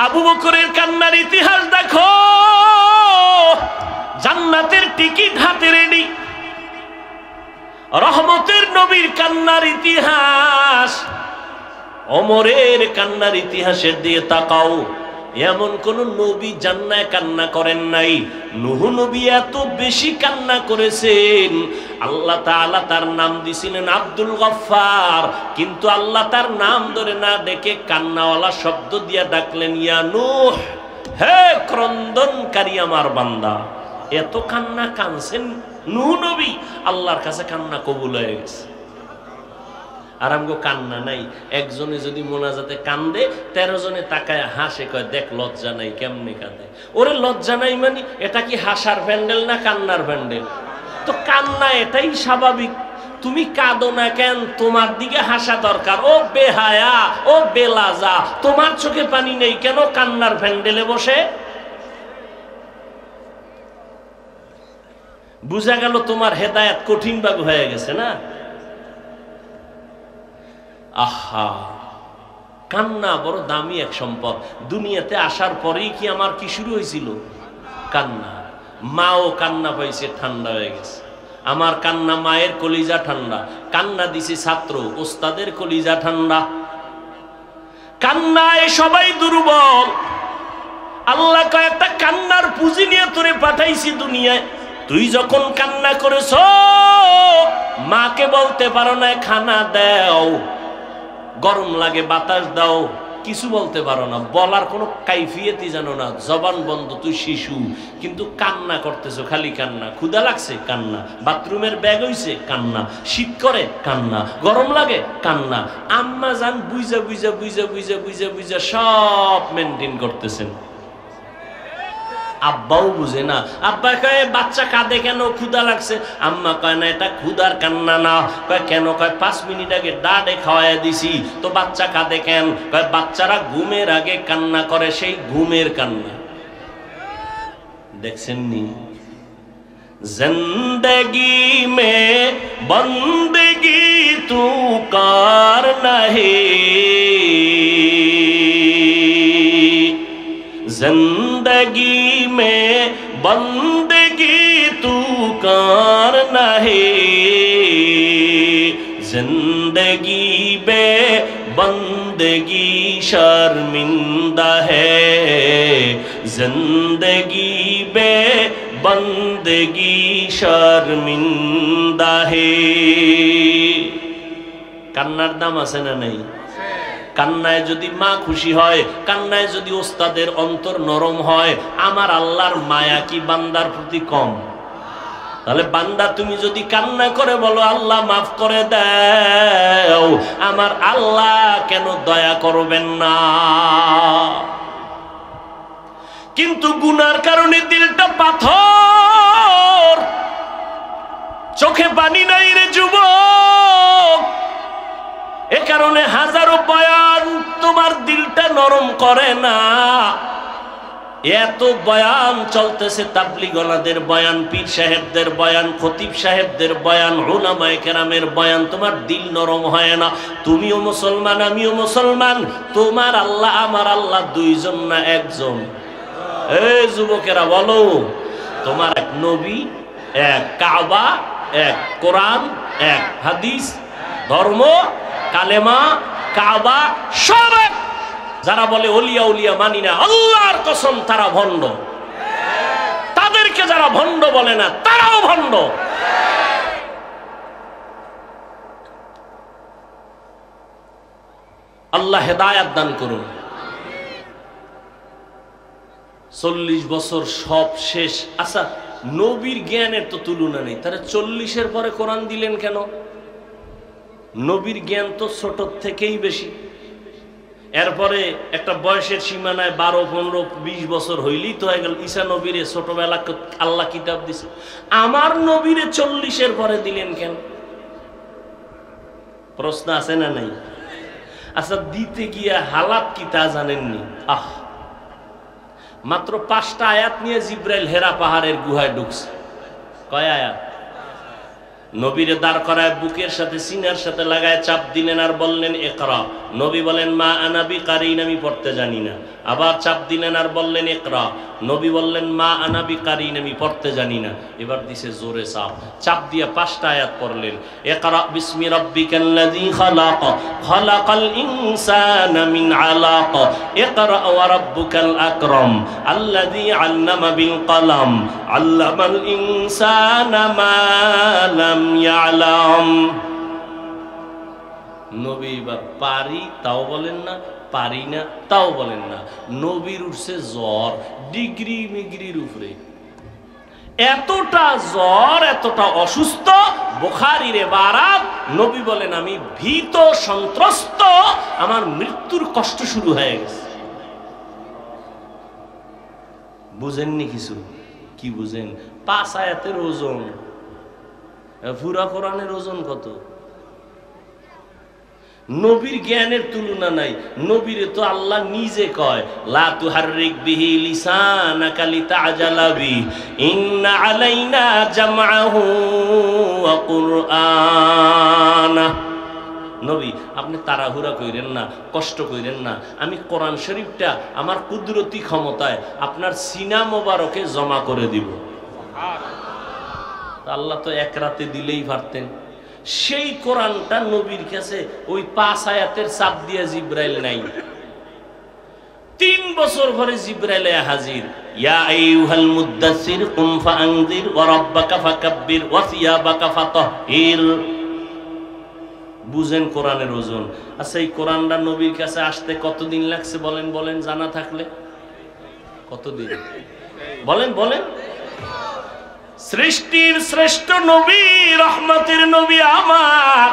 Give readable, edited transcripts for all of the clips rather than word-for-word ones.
আবু বকরের কান্নার ইতিহাস দেখো, জান্নাতের টিকিট হাতে রেডি। রহমতের নবীর কান্নার ইতিহাস, ওমরের কান্নার ইতিহাসের দিয়ে তাকাও, এমন কোন নবী জান্নায় কান্না করেন নাই। নূহ নবী এত বেশি কান্না করেছেন, আল্লাহ তাআলা তার নাম দিছিলেন আব্দুল গফফার, কিন্তু আল্লাহ তার নাম ধরে না ডেকে কান্নাওয়ালা শব্দ দিয়া ডাকলেন, ইয়া নূহ, হে ক্রন্দনকারী আমার বান্দা। এত কান্না কানছেন নূহ নবী, আল্লাহর কাছে কান্না কবুল হয়ে গেছে। আর আমগো কান্না নাই। একজনে যদি মোনাজাতে কান্দে, 13 জনে তাকায় হাসে, কয় দেখ লজ্জা নাই, কেমনে কাঁদে। ওরে লজ্জা নাই মানে এটা কি হাসার প্যান্ডেল না কান্নার প্যান্ডেল? তো কান্না এটাই স্বাভাবিক। তুমি কাঁদো না কেন? তোমার দিকে হাসা দরকার। ও বেহায়া, ও বেলাজা, তোমার চোখে পানি নেই কেন কান্নার প্যান্ডেলে বসে? বুঝা গেল তোমার হেদায়েত কঠিন ভাগ হয়ে গেছে না? আহা, কান্না বড় দামি এক সম্পদ। দুনিয়াতে আসার পরেই কি আমার কি শুরু হয়েছিল? কান্না। মাও কান্না পাইছে, ঠান্ডা হয়ে গেছে। আমার কান্না মায়ের কলিজা ঠান্ডা। কান্না দিছে ছাত্র, ওস্তাদের কলিজা ঠান্ডা। কান্নায় সবাই দুর্বল। আল্লাহ কয়েকটা কান্নার পুঁজি নিয়ে তোরে পাঠাইছি দুনিয়ায়। তুই যখন কান্না করেছ, মাকে বলতে পারো না খানা দাও, গরম লাগে বাতাস দাও, কিছু বলতে পারো না, বলার কোনো কাইফিয়তই জানো না, জবান বন্ধ, তুই শিশু, কিন্তু কান্না করতেছো, খালি কান্না। ক্ষুধা লাগছে, কান্না। বাথরুমের ব্যাগ হইছে, কান্না। শীত করে, কান্না। গরম লাগে, কান্না। আম্মা জান বুঝা বুঝা বুঝা বুঝা বুঝা বুঝা সব মেনটেন করতেছেন। আব্বাও বুঝে না। আব্বা কয় বাচ্চা কাঁদে কেন? ক্ষুধা লাগছে। আম্মা কয় না, এটা ক্ষুধার কান্না না। কয় কেন? কয় 5 মিনিট আগে ডাডে খাওয়াই দিছি, তো বাচ্চা কাঁদে কেন? কয় বাচ্চারা ঘুমের আগে কান্না করে, সেই ঘুমের কান্না। দেখছেন নি? জিন্দগি মে বন্দগি তু কার নাহি, जिंदगी में बंदगी तू कार नहीं, जिंदगी बे बंदगी शर्मिंदा है, जिंदगी बे बंदगी शर्मिंदा है। কান্নার দাম আছে না নাই? কান্নায় যদি মা খুশি হয়, কান্নায় যদি ওস্তাদের অন্তর নরম হয়, আমার আল্লাহর মায়া কি বান্দার প্রতি কম? তাহলে বান্দা তুমি যদি কান্না করে বলো আল্লাহ মাফ করে দাও, আমার আল্লাহ কেন দয়া করবেন না? কিন্তু গুনার কারণে দিলটা পাথর, চোখে পানি নাই রে যুবক। এ কারণে হাজারো বয়ান তোমার দিলটা নরম করে না। এত বয়ান চলতেছে, তাবলীগওয়ালাদের বয়ান, পীর সাহেবদের বয়ান, খতিব সাহেবদের বয়ান, উলামায়ে কেরামের বয়ান, তোমার দিল নরম হয় না। তুমিও মুসলমান, আমিও মুসলমান, তোমার আল্লাহ আমার আল্লাহ দুইজন না একজন? এই যুবকেরা বলো, তোমার এক নবী, এক কাবা, এক কোরআন, এক হাদিস, ধর্ম, কালেমা, কাবা সব এক। যারা বলে ওলিয়া উলিয়া মানি না, আল্লাহর কসম তারা ভণ্ড। তাদেরকে যারা ভণ্ড বলে না, তারাও ভণ্ড। আল্লাহ হেদায়েত দান করুন। 40 বছর সব শেষ। আচ্ছা, নবীর জ্ঞানের তো তুলনা নেই, তারা 40-এর পরে কোরআন দিলেন কেন? নবীর জ্ঞান তো ছোট থেকেই বেশি। এরপরে একটা বয়সের সীমানায় 12, 15, 20 বছর হইলেই তো হয়ে গেল। ঈসা নবীরে ছোটবেলা আল্লাহ কিতাব দিছে, আমার নবীরে 40-এর পরে দিলেন কেন? প্রশ্ন আছে না নাই? আচ্ছা, দিতে গিয়া হালাত কি তা জানেননি? মাত্র 5টা আয়াত নিয়ে জিব্রাইল হেরা পাহাড়ের গুহায় ঢুকছে। কয় আয়াত? নবীরে দাঁড় করায় বুকের সাথে সিনার সাথে লাগায় চাপ দিলেন আর বললেন ইকরা। নবী বলেন মা আনা বিকারিন, আমি পড়তে জানি না। আবার চাপ দিলেন আর বললেন ইকরা। নবী বললেন মা আনা বিকারিন, আমি পড়তে জানি না। এবার দিছে জোরে চাপ দিয়ে 5টা আয়াত পড়লেন। ইকরা বিসমি রাব্বিকাল্লাযী খালাক, খালাকাল ইনসানা মিন আলাক, ইকরা ওয়া রাব্বুকাল আকরাম, আল্লাযী আল্লামা বিল কলম, আল্লামাল ইনসানা মা লাম ইয়ালাম। নবী বা পারি তাও বলেন না, পারি না তাও বলেন না। নবীর উঠছে জ্বর ডিগ্রি মিগ্রির উপরে, এতটা জ্বর, এতটা অসুস্থ। বুখারীর ইবারাত, নবী বলেন আমি ভীত সন্ত্রস্ত, আমার মৃত্যুর কষ্ট শুরু হয়ে গেছে। বুঝেননি কিছু? কি বুঝেন? 5 আয়াতের ওজন, পুরা কোরআনের ওজন কত? নবীর জ্ঞানের তুলনা নাই। নবীরে তো আল্লাহ নিজে কয় লা তুহাররিক বিহি লিসানাকা লিতাআজালা বিহি, ইন্না আলাইনা জামআহু ওয়া কুরআনা। নবী আপনি তাড়াহুড়া কইরেন না, কষ্ট কইরেন না। আমি কোরআন শরীফটা আমার কুদরতি ক্ষমতায় আপনার সিনা মোবারকে জমা করে দিব। আল্লাহ তো এক রাতে দিলেই পারতেন। সেই কোরআনটা নবীর কাছে ওই 5 আয়াতের চাপ দিয়ে জিব্রাইল নাই। 3 বছর পরে জিব্রাইল হাজির। ইয়া আইয়ুহাল মুদ্দাসসির কুম ফাআনজির ওয়া রাব্বাকা ফাকাব্বির ওয়া সিয়াবাকা ফাতাহহির। বুঝেন কোরআনের ওজন। আচ্ছা এই কোরআনটা নবীর কাছে আসতে কতদিন লাগছে বলেন? বলেন জানা থাকলে কতদিন বলেন? বলেন। সৃষ্টির শ্রেষ্ঠ নবী, রহমতের নবী আমার,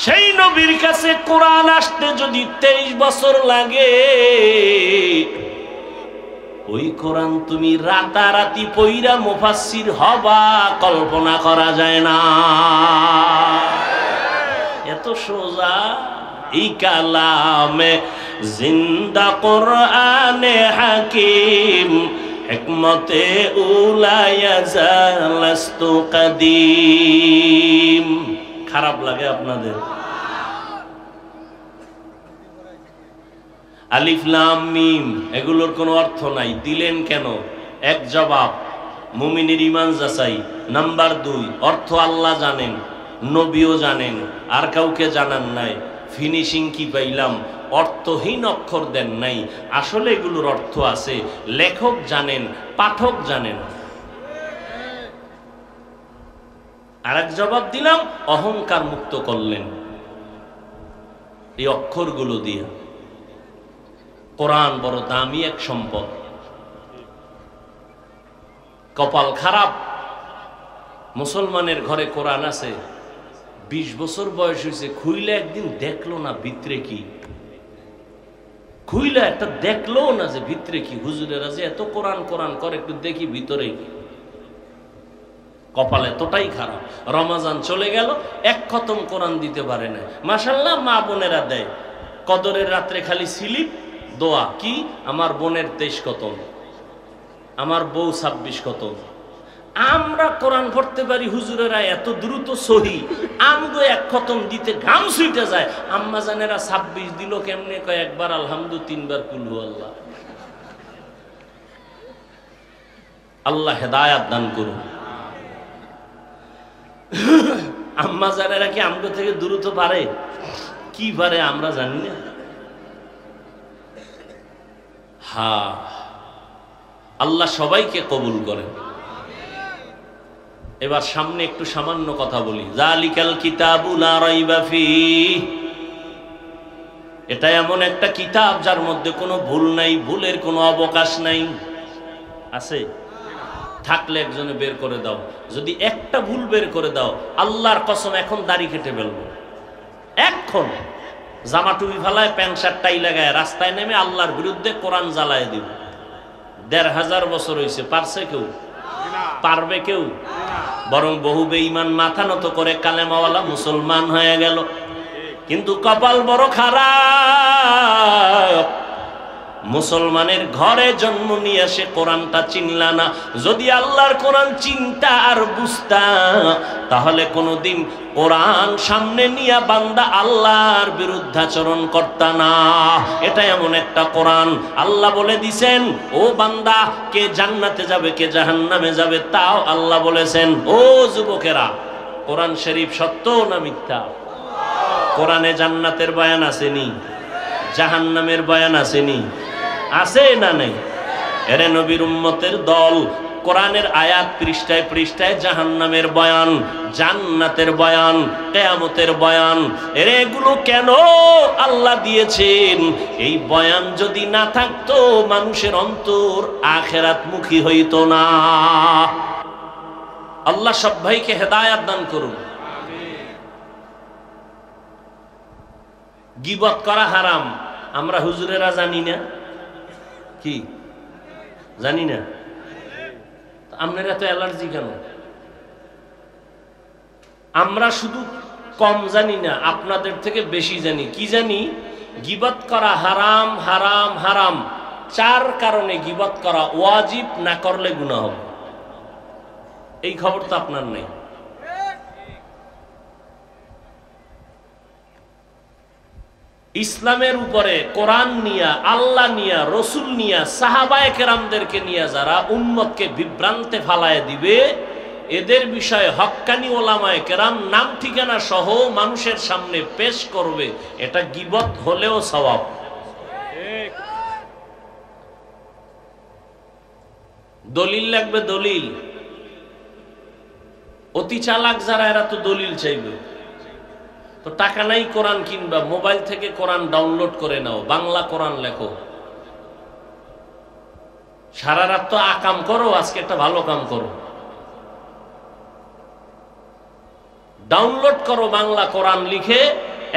সেই নবীর কাছে কোরআন আসতে যদি 23 বছর লাগে, ওই কোরআন তুমি রাতারাতি পইরা মুফাসসির হবা, কল্পনা করা যায় না। এত সোজা এই কালামে জিন্দা কোরআনে হাকিম, হিকমতে উলায়া জালাস্তু কাদিম। খারাপ লাগে আপনাদের? আলিফ লাম মিম এগুলোর কোনো অর্থ নাই, দিলেন কেন? এক জবাব, মুমিনের ঈমান যাচাই। নাম্বার 2, অর্থ আল্লাহ জানেন, নবীও জানেন, আর কাউকে জানান নাই। ফিনিশিং কি পাইলাম? অর্থহীন অক্ষর দেন নাই। আসলে এগুলোর অর্থ আছে, লেখক জানেন, পাঠক জানেন। আরেক জবাব দিলাম, অহংকার মুক্ত করলেন এই অক্ষরগুলো দিয়ে। কোরআন বড় দামি এক সম্পদ। কপাল খারাপ মুসলমানের ঘরে কোরআন আছে, 20 বছর বয়স হয়েছে, খুইলে একদিন দেখলো না ভিতরে কি, খুইলে একটা দেখলো না যে ভিতরে কি। হুজুরেরা যে এত কোরআন কোরআন করে, একটু দেখি ভিতরে কি। কপাল এতটাই খারাপ। রমাজান চলে গেল, 1 খতম কোরআন দিতে পারে না। মাশাআল্লাহ মা বোনেরা দেয়, কদরের রাত্রে খালি স্লিপ দোয়া, কি আমার বোনের 23 খতম, আমার বউ 26 খতম। আমরা কোরআন পড়তে পারি, হুজুরেরা এত দ্রুত সহি, আমগো 1 খতম দিতে ঘাম ছুটে যায়। আম্মা জানেরা 26 দিল কেমনে? কয় একবার আলহামদুলিল্লাহ, 3 বার কুল হুয়াল্লাহ। আল্লাহ হেদায়াত দান করুন। আম্মা জানেরা কি আমগো থেকে দ্রুত পারে? কি পারে আমরা জানি না। হ্যাঁ, আল্লাহ সবাইকে কবুল করেন। এবার সামনে একটু সামান্য কথা বলি। জালিকাল কিতাবু লা রাইবা ফীহ, এটা এমন একটা কিতাব যার মধ্যে কোনো ভুল নাই, ভুলের কোনো অবকাশ নাই। আছে? থাকলে একজনে বের করে দাও। যদি একটা ভুল বের করে দাও, আল্লাহর কসম এখন দাড়ি কেটে ফেলবো। এখন জামা টুপি ফেলায়, প্যান্ট শার্ট টাই লাগায় রাস্তায় নেমে আল্লাহর বিরুদ্ধে কোরআন জ্বালায় দিব। 1500 বছর হয়েছে, পারছে কেউ? পারবে কেউ? বরং বহু বেঈমান মাথা নত করে কালেমাওয়ালা মুসলমান হয়ে গেল। কিন্তু কপাল বড় খারাপ, মুসলমানের ঘরে জন্ম নিয়ে সে কোরআনটা চিনলা না। যদি আল্লাহর কোরআন চিন্তা আর বুঝতা, তাহলে কোনোদিন কোরআন সামনে নিয়ে বান্দা আল্লাহর বিরুদ্ধাচরণ করতা না। এটা এমন একটা কোরআন, আল্লাহ বলে দিছেন ও বান্দা, কে জান্নাতে যাবে কে জাহান্নামে যাবে তাও আল্লাহ বলেছেন। ও যুবকেরা, কোরআন শরীফ সত্য না মিথ্যা? কোরআনে জান্নাতের বয়ান আসেনি? জাহান্নামের বয়ান আসেনি? আছে না নাই? এরে নবীর উম্মতের দল, কোরআনের আয়াত পৃষ্ঠায় পৃষ্ঠায় জাহান্নামের বয়ান, জান্নাতের বয়ান, কিয়ামতের বয়ান। এরে এগুলো কেন আল্লাহ দিয়েছেন? এই বয়ান যদি না থাকতো মানুষের অন্তর আখিরাতমুখী হইতো না। আল্লাহ সব ভাইকে হেদায়েত দান করুন। গীবত করা হারাম, আমরা হুজুরেরা জানি না? কি জানি না? আপনারা তো অ্যালার্জি কেন? আমরা শুধু কম জানি না, আপনাদের থেকে বেশি জানি। কি জানি? গীবত করা হারাম, হারাম, হারাম। 4 কারণে গীবত করা ওয়াজিব, না করলে গুনাহ হবে। এই খবর তো আপনার নেই। ইসলামের উপরে কোরআন নিয়া, আল্লাহ নিয়া, রসুল নিয়া, সাহাবায়ে কেরামদেরকে নিয়া যারা উম্মতকে বিভ্রান্তে ফালায় দিবে, এদের বিষয়ে হক্কানি ওলামায়ে কেরাম নাম ঠিকানা সহ মানুষের সামনে পেশ করবে, এটা গীবত হলেও সওয়াব। দলিল লাগবে, দলিল। অতি চালাক যারা, এরা তো দলিল চাইবে। তো টাকা নাই কোরআন কিনবা, মোবাইল থেকে কোরআন ডাউনলোড করে নাও, বাংলা কোরআন লেখো। সারা রাত তো আকাম করো, আজকে একটা ভালো কাম করো, ডাউনলোড করো বাংলা কোরআন লিখে।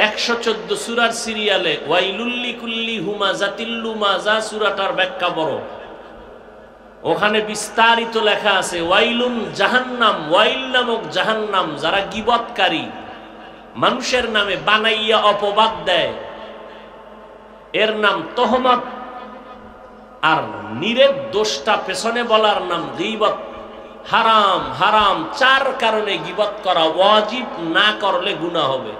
114 সূরার সিরিয়ালে ওয়াইলুল লিকুল্লি হুমাযাতিল লুমাযা সূরাটার ব্যাখ্যা বড়, ওখানে বিস্তারিত লেখা আছে ওয়াইলুন জাহান্নাম, ওয়াইল নামক জাহান্নাম, যারা গীবতকারী, মানুষের নামে বানাইয়া অপবাদ দেয়, এর নাম তহমত, আর নিরেট দোষটা পেছনে বলার নাম গীবত। হারাম, হারাম। 4 কারণে গীবত করা ওয়াজিব, না করলে গুনাহ হবে।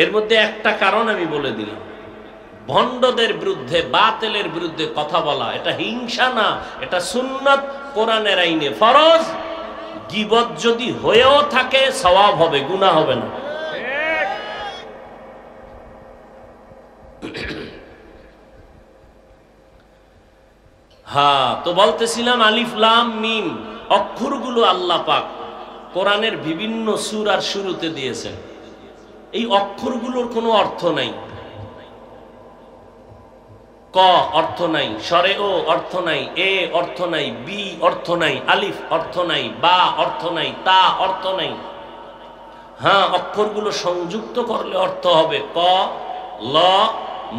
এর মধ্যে একটা কারণ আমি বলে দিলাম, ভণ্ডদের বিরুদ্ধে, বাতিলের বিরুদ্ধে কথা বলা, এটা হিংসা না, এটা সুন্নাত, কোরআনের আইনে ফরজ। গীবত যদি হয়েও থাকে সওয়াব হবে, গুনাহ হবে না। হ্যাঁ, তো বলতেছিলাম আলিফ লাম মিম অক্ষরগুলো আল্লাহ পাক কোরআনের বিভিন্ন সূরার শুরুতে দিয়েছেন। এই অক্ষরগুলোর কোনো অর্থ নাই। ক অর্থ নাই, সরে ও অর্থ নাই, এ অর্থ নাই, বি অর্থ নাই, আলিফ অর্থ নাই, বা অর্থ নাই, তা অর্থ নাই। হ্যাঁ, অক্ষরগুলো সংযুক্ত করলে অর্থ হবে। ক ল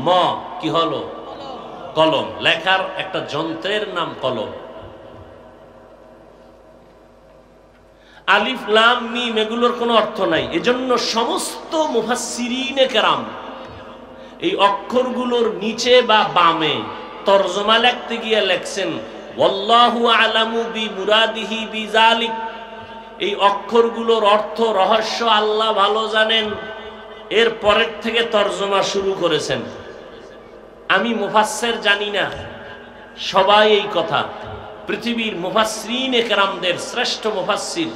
ম কি হলো? কলম। লেখার একটা যন্ত্রের নাম কলম। আলিফ লাম মিম এগুলোর কোনো অর্থ নাই। এজন্য সমস্ত মুফাসসিরিনে কেরাম এই অক্ষরগুলোর নিচে বা বামে তরজমা লিখতে গিয়ে লেখছেন ওয়াল্লাহু আলামু বিমুরাদিহি বিযালিক। এই অক্ষরগুলোর অর্থ রহস্য আল্লাহ ভালো জানেন। এর পরের থেকে তরজমা শুরু করেছেন। আমি মুফাসসির জানি না, সবাই এই কথা। পৃথিবীর মুফাসসিরিনে কেরামদের শ্রেষ্ঠ মুফাসসির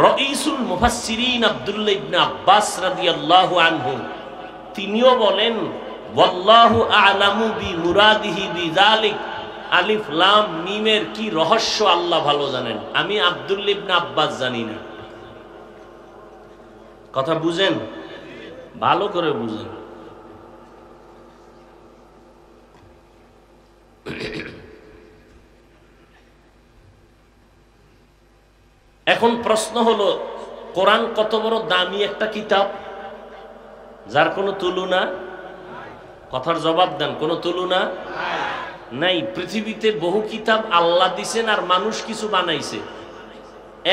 রাইসুল মুফাসসিরিন আব্দুল্লাহ ইবনে আব্বাস রাদিয়াল্লাহু আনহু, তিনিও বলেন ওয়াল্লাহু আ'লামু বিমুরাদিহি বিযালিক। আলিফ লাম মিমের কি রহস্য আল্লাহ ভালো জানেন, আমি আব্দুল্লাহ ইবনে আব্বাস জানি না। কথা বুঝেন? ভালো করে বুঝেন। এখন প্রশ্ন হলো, কোরআন কত বড় দামি একটা কিতাব, যার কোনো তুলনা। কথার জবাব দেন, কোনো তুলনা নাই। পৃথিবীতে বহু কিতাব আল্লাহ দিছেন আর মানুষ কিছু বানাইছে,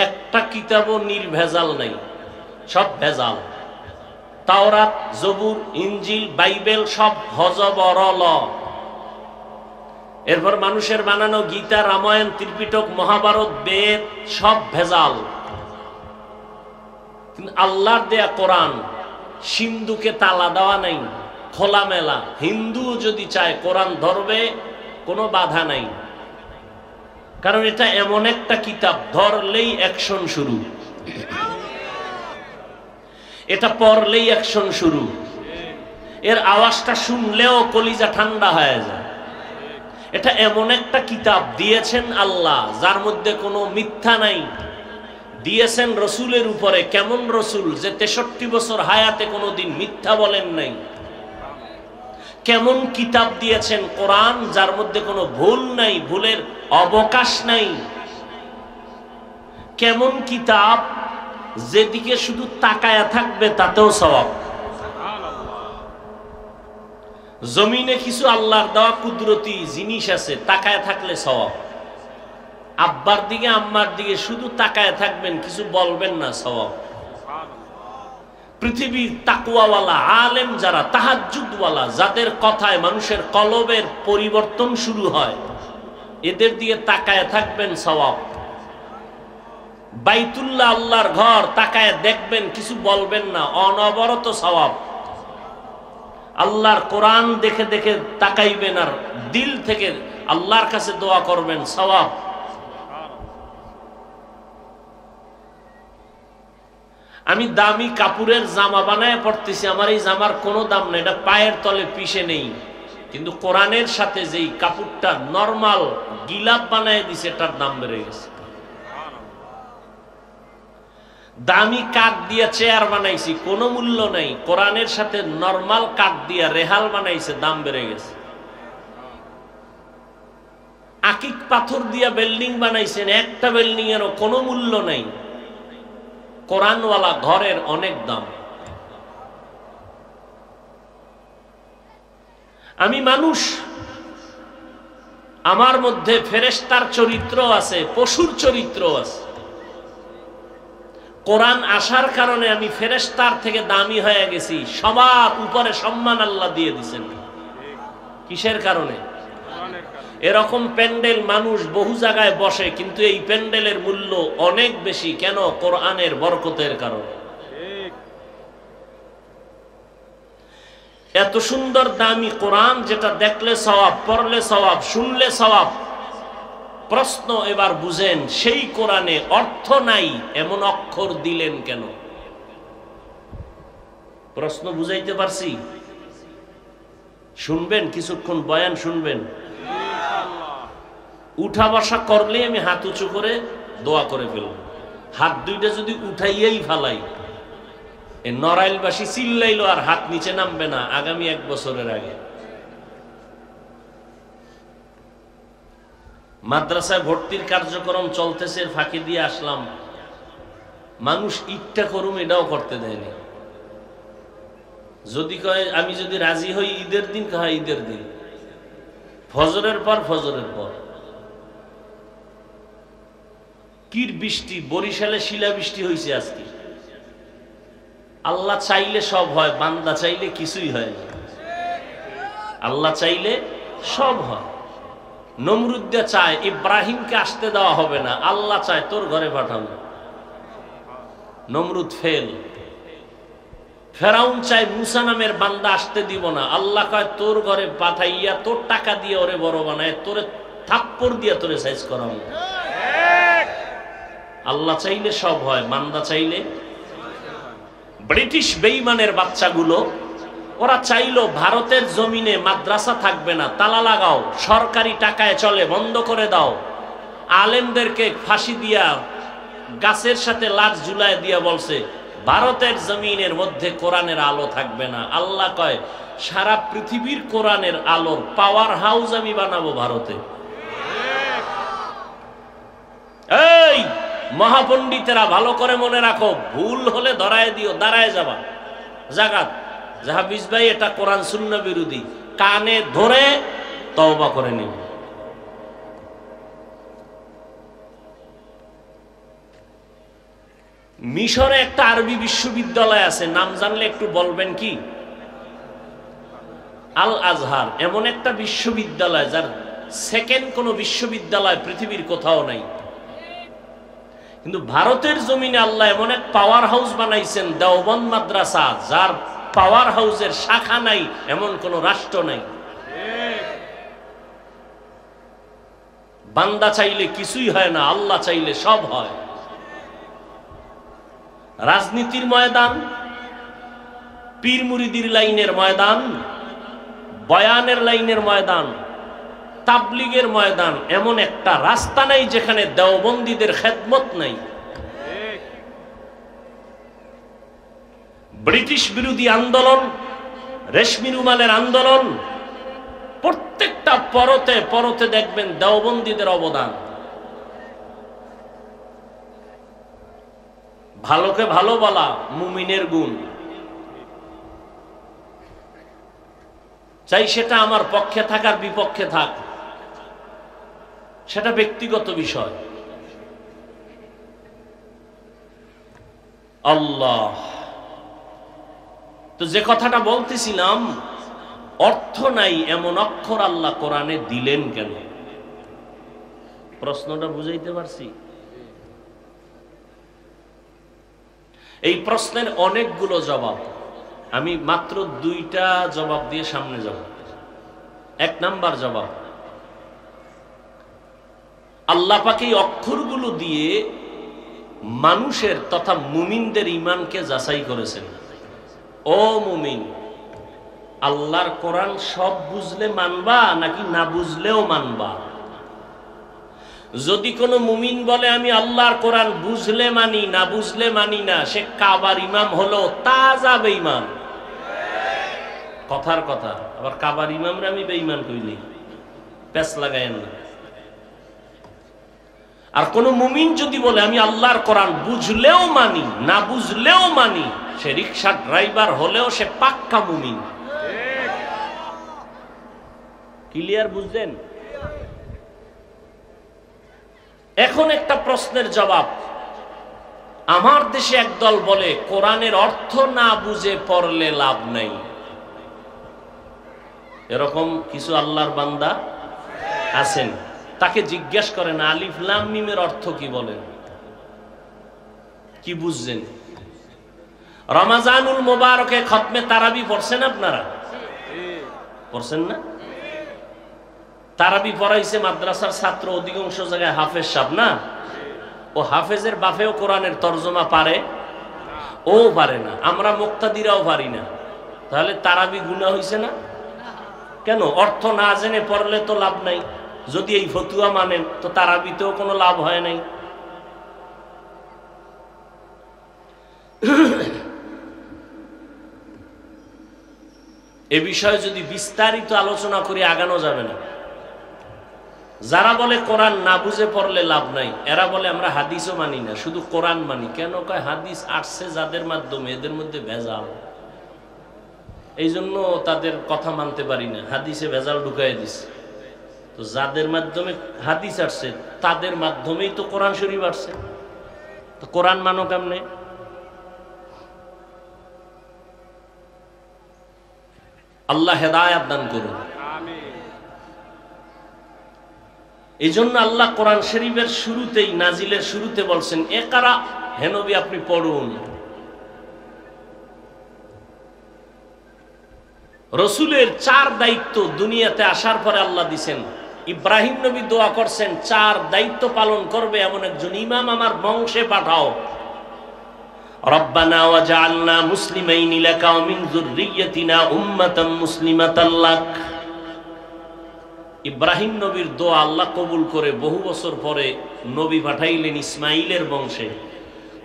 একটা কিতাবও নির্ভেজাল নাই, সব ভেজাল। তাওরাত, জবুর, ইনজিল, বাইবেল সব হযবরল। এরপর মানুষের বানানো গীতা, রামায়ণ, ত্রিপিটক, মহাভারত, বেদ সব ভেজাল। কিন্তু আল্লাহর দেয়া কোরআন, সিন্ধুকে তালা দেওয়া নাই, খোলামেলা। হিন্দু যদি চায় কোরআন ধরবে, কোনো বাধা নাই। কারণ এটা এমন একটা কিতাব, ধরলেই অ্যাকশন শুরু, এটা পড়লেই অ্যাকশন শুরু। এর আওয়াজটা শুনলেও কলিজা ঠান্ডা হয়ে যায়। এটা এমন একটা কিতাব দিয়েছেন আল্লাহ, যার মধ্যে কোনো মিথ্যা নাই। দিয়েছেন রসুলের উপরে, কেমন রসুল যে 63 বছর হায়াতে কোনোদিন মিথ্যা বলেন নাই। কেমন কিতাব দিয়েছেন কোরআন, যার মধ্যে কোনো ভুল নাই, ভুলের অবকাশ নাই। কেমন কিতাব, যেদিকে শুধু তাকায়া থাকবে তাতেও সওয়াব। জমিনে কিছু আল্লাহর দেওয়া কুদরতি জিনিস আছে, তাকায় থাকলে সওয়াব। আব্বার দিকে আম্মার দিকে শুধু তাকায় থাকবেন, কিছু বলবেন না, সওয়াব। পৃথিবীর তাকওয়াওয়ালা আলেম যারা, তাহাজ্জুদওয়ালা, যাদের কথায় মানুষের কলবের পরিবর্তন শুরু হয়, এদের দিকে তাকায় থাকবেন, সওয়াব। বাইতুল্লাহ আল্লাহর ঘর, তাকায় দেখবেন, কিছু বলবেন না, অনবরত সওয়াব। আল্লাহর কোরআন দেখে দেখে তাকাইবেন আর দিল থেকে আল্লাহর কাছে দোয়া করবেন, সওয়াব। আমি দামি কাপড়ের জামা বানায় পড়তেছি, আমার এই জামার কোনো দাম নেই, এটা পায়ের তলে পিষে নেই। কিন্তু কোরআনের সাথে যেই কাপড়টা নরমাল গিলাপ বানায় দিছে, এটার দাম বেড়ে গেছে। দামি কাঠ দিয়ে চেয়ার বানাইছি, কোনো মূল্য নাই। কোরআনের সাথে নরমাল কাঠ দিয়ে রেহাল বানাইছে, দাম বেড়ে গেছে। আকিক পাথর দিয়া বিল্ডিং বানাইছেন, একটা বিল্ডিং এরও কোনো মূল্য নাই। কোরআনওয়ালা ঘরের অনেক দাম। আমি মানুষ, আমার মধ্যে ফেরেশতার চরিত্র আছে, পশুর চরিত্র আছে। কোরআন আসার কারণে আমি ফেরেশতার থেকে দামি হয়ে গেছি, সবার উপরে সম্মান আল্লাহ দিয়ে দিয়েছেন। কিসের কারণে? এরকম প্যান্ডেল মানুষ বহু জায়গায় বসে, কিন্তু এই প্যান্ডেলের মূল্য অনেক বেশি। কেন? কোরআনের বরকতের কারণে। এত সুন্দর দামি কোরআন, যেটা দেখলে সওয়াব, পড়লে সওয়াব, শুনলে সওয়াব। প্রশ্ন এবার বুঝেন, সেই কোরআনে অর্থ নাই এমন অক্ষর দিলেন কেন? প্রশ্ন বুঝাইতে পারছি? শুনবেন, কিছুক্ষণ বয়ান শুনবেন। উঠা বসা করলে আমি হাত উঁচু করে দোয়া করে ফেলব। হাত দুইটা যদি উঠাইয়াই ফালাই, এ নড়াইলবাসী চিল্লাইলো আর হাত নিচে নামবে না আগামী 1 বছরের আগে। মাদ্রাসায় ভর্তির কার্যক্রম চলতেছে, ফাঁকি দিয়ে আসলাম। মানুষ ইটটা করুম এটাও করতে দেয়নি। যদি কয় আমি যদি রাজি হই ঈদের দিন, কয় ঈদের দিন, ফজরের পর, ফজরের পর। কির বৃষ্টি, বরিশালে শিলা বৃষ্টি হয়েছে আজকে। আল্লাহ চাইলে সব হয়, বান্দা চাইলে কিছুই হয় না। আল্লাহ চাইলে সব হয়। নমরুদ্দা চায় ইব্রাহিমকে আসতে দেওয়া হবে না, আল্লাহ চায় তোর ঘরে পাঠানো। নমরুদ ফেল। ফেরাউন চায় মুসা নামের বান্দা আসতে দিব না, আল্লাহ কয় তোর ঘরে পাঠাইয়া তোর টাকা দিয়ে ওরে বড় বানায়, তোরে থাপ্পড় দিয়ে তোরে সাইজ করাবো। আল্লাহ চাইলে সব হয়, বান্দা চাইলে। ব্রিটিশ বেঈমানের বাচ্চাগুলো, ওরা চাইলো ভারতের জমিনে মাদ্রাসা থাকবে না, তালা লাগাও, সরকারি টাকায় চলে, বন্ধ করে দাও। আলেমদেরকে ফাঁসি দিয়া গাছের সাথে লাশ ঝুলায় দিয়া বলছে ভারতের জমিনের মধ্যে কোরআনের আলো থাকবে না। আল্লাহ কয় সারা পৃথিবীর কোরআনের আলোর পাওয়ার হাউস আমি বানাবো ভারতে। এই মহাপণ্ডিতেরা ভালো করে মনে রাখো, ভুল হলে ধরায় দিও, দাঁড়ায় যাবা জাগাত। হাফিজ ভাই এটা কোরআন সুন্নাহ বিরোধী, কানে ধরে তওবা করে নিব। মিশরে একটা আরবি বিশ্ববিদ্যালয় আছে, নাম জানলে একটু বলবেন কি? আল আজহার। এমন একটা বিশ্ববিদ্যালয় যার সেকেন্ড কোনো বিশ্ববিদ্যালয় পৃথিবীর কোথাও নাই। কিন্তু ভারতের জমিনে আল্লাহ এমন এক পাওয়ার হাউস বানাইছেন, দেওবন্দ মাদ্রাসা, যার পাওয়ার হাউসের শাখা নাই এমন কোন রাষ্ট্র নাই। বান্দা চাইলে কিছুই হয় না, আল্লাহ চাইলে সব হয়। রাজনীতির ময়দান, পীর মুরিদির লাইনের ময়দান, বয়ানের লাইনের ময়দান, তাবলিগের ময়দান, এমন একটা রাস্তা নাই যেখানে দেওবন্দীদের খেদমত নাই। ব্রিটিশ বিরোধী আন্দোলন, রেশমি রুমালের আন্দোলন, প্রত্যেকটা পরতে পরতে দেখবেন দেওবন্দীদের অবদান। ভালোকে ভালো বলা মুমিনের গুণ। চাই সেটা আমার পক্ষে থাকার বিপক্ষে থাক, সেটা ব্যক্তিগত বিষয়। আল্লাহ তো যে কথাটা বলতেছিলাম, অর্থ নাই এমন অক্ষর আল্লাহ কোরআনে দিলেন কেন? প্রশ্নটা বুঝাইতে পারছি? এই প্রশ্নের অনেকগুলো জবাব, আমি মাত্র দুইটা জবাব দিয়ে সামনে যাব। এক নাম্বার জবাব, আল্লাহ পাক এই অক্ষরগুলো দিয়ে মানুষের তথা মুমিনদের ঈমানকে যাচাই করেছেন। ও মুমিন, আল্লাহর কোরআন সব বুঝলে মানবা নাকি না বুঝলেও মানবা? যদি কোনো মুমিন বলে আমি আল্লাহর কোরআন বুঝলে মানি না বুঝলে মানি না, সে কাবার ইমাম হলো তাজা বেঈমান। কথার কথা, আবার কাবার ইমামরা আমি বেঈমান কইলি, পেছ লাগায়েন না। আর কোন মুমিন যদি বলে আমি আল্লাহর কোরআন বুঝলেও মানি না বুঝলেও মানি, সে রিকশা ড্রাইভার হলেও সে পাক্কা মুমিন। ক্লিয়ার? বুঝলেন? এখন একটা প্রশ্নের জবাব, আমার দেশে একদল বলে কোরআনের অর্থ না বুঝে পড়লে লাভ নাই। এরকম কিছু আল্লাহর বান্দা আছেন, তাকে জিজ্ঞেস করেন আলিফ লাম মিমের অর্থ কি, বলেন কি বুঝছেন? রমাজানুল মুবারকে খতমে তারাবি পড়ছেন আপনারা? পড়ছেন না? তারাবি পড়াইছে মাদ্রাসার ছাত্র, অধিকাংশ জায়গায় হাফেজ সাহেব না। ও হাফেজের বাপেও কোরআনের তরজমা পারে? ও পারে না। আমরা মুক্তাদিরাও পারি না। তাহলে তারাবি গুনাহ হইছে না? কেন? অর্থ না জেনে পড়লে তো লাভ নাই। যদি এই ফতুয়া মানেন তো তারাবিতেও কোনো লাভ হয় নাই। এ বিষয়ে যদি বিস্তারিত আলোচনা করি আগানো যাবে না। যারা বলে কোরআন না বুঝে পড়লে লাভ নাই, এরা বলে আমরা হাদিসও মানি না, শুধু কোরআন মানি। কেন কয়? হাদিস আসছে যাদের মাধ্যমে, এদের মধ্যে ভেজাল, এই জন্য তাদের কথা মানতে পারি না, হাদিসে ভেজাল ঢুকাই দিছে। তো যাদের মাধ্যমে হাদিস আসছে তাদের মাধ্যমেই তো কোরআন শরীফ আসছে, তো কোরআন মানো কেমনে? আল্লাহ হেদায়েত দান করুন। এই জন্য আল্লাহ কোরআন শরীফের শুরুতেই, নাজিলের শুরুতে বলছেন ইকরা, হে নবী আপনি পড়ুন। রসুলের 4 দায়িত্ব দুনিয়াতে আসার পরে আল্লাহ দিছেন। ইব্রাহিম নবী দোয়া করছেন 4 দায়িত্ব পালন করবে এমন একজন ইমাম আমার বংশে পাঠাও। রব্বানা ওয়াজআলনা মুসলিমাইনি লাকা ওয়া মিন যুররিয়্যাতিনা উম্মাতাম মুসলিমাতাল লাক। ইব্রাহিম নবীর দোয়া আল্লাহ কবুল করে বহু বছর পরে নবী পাঠাইলেন ইসমাইলের বংশে।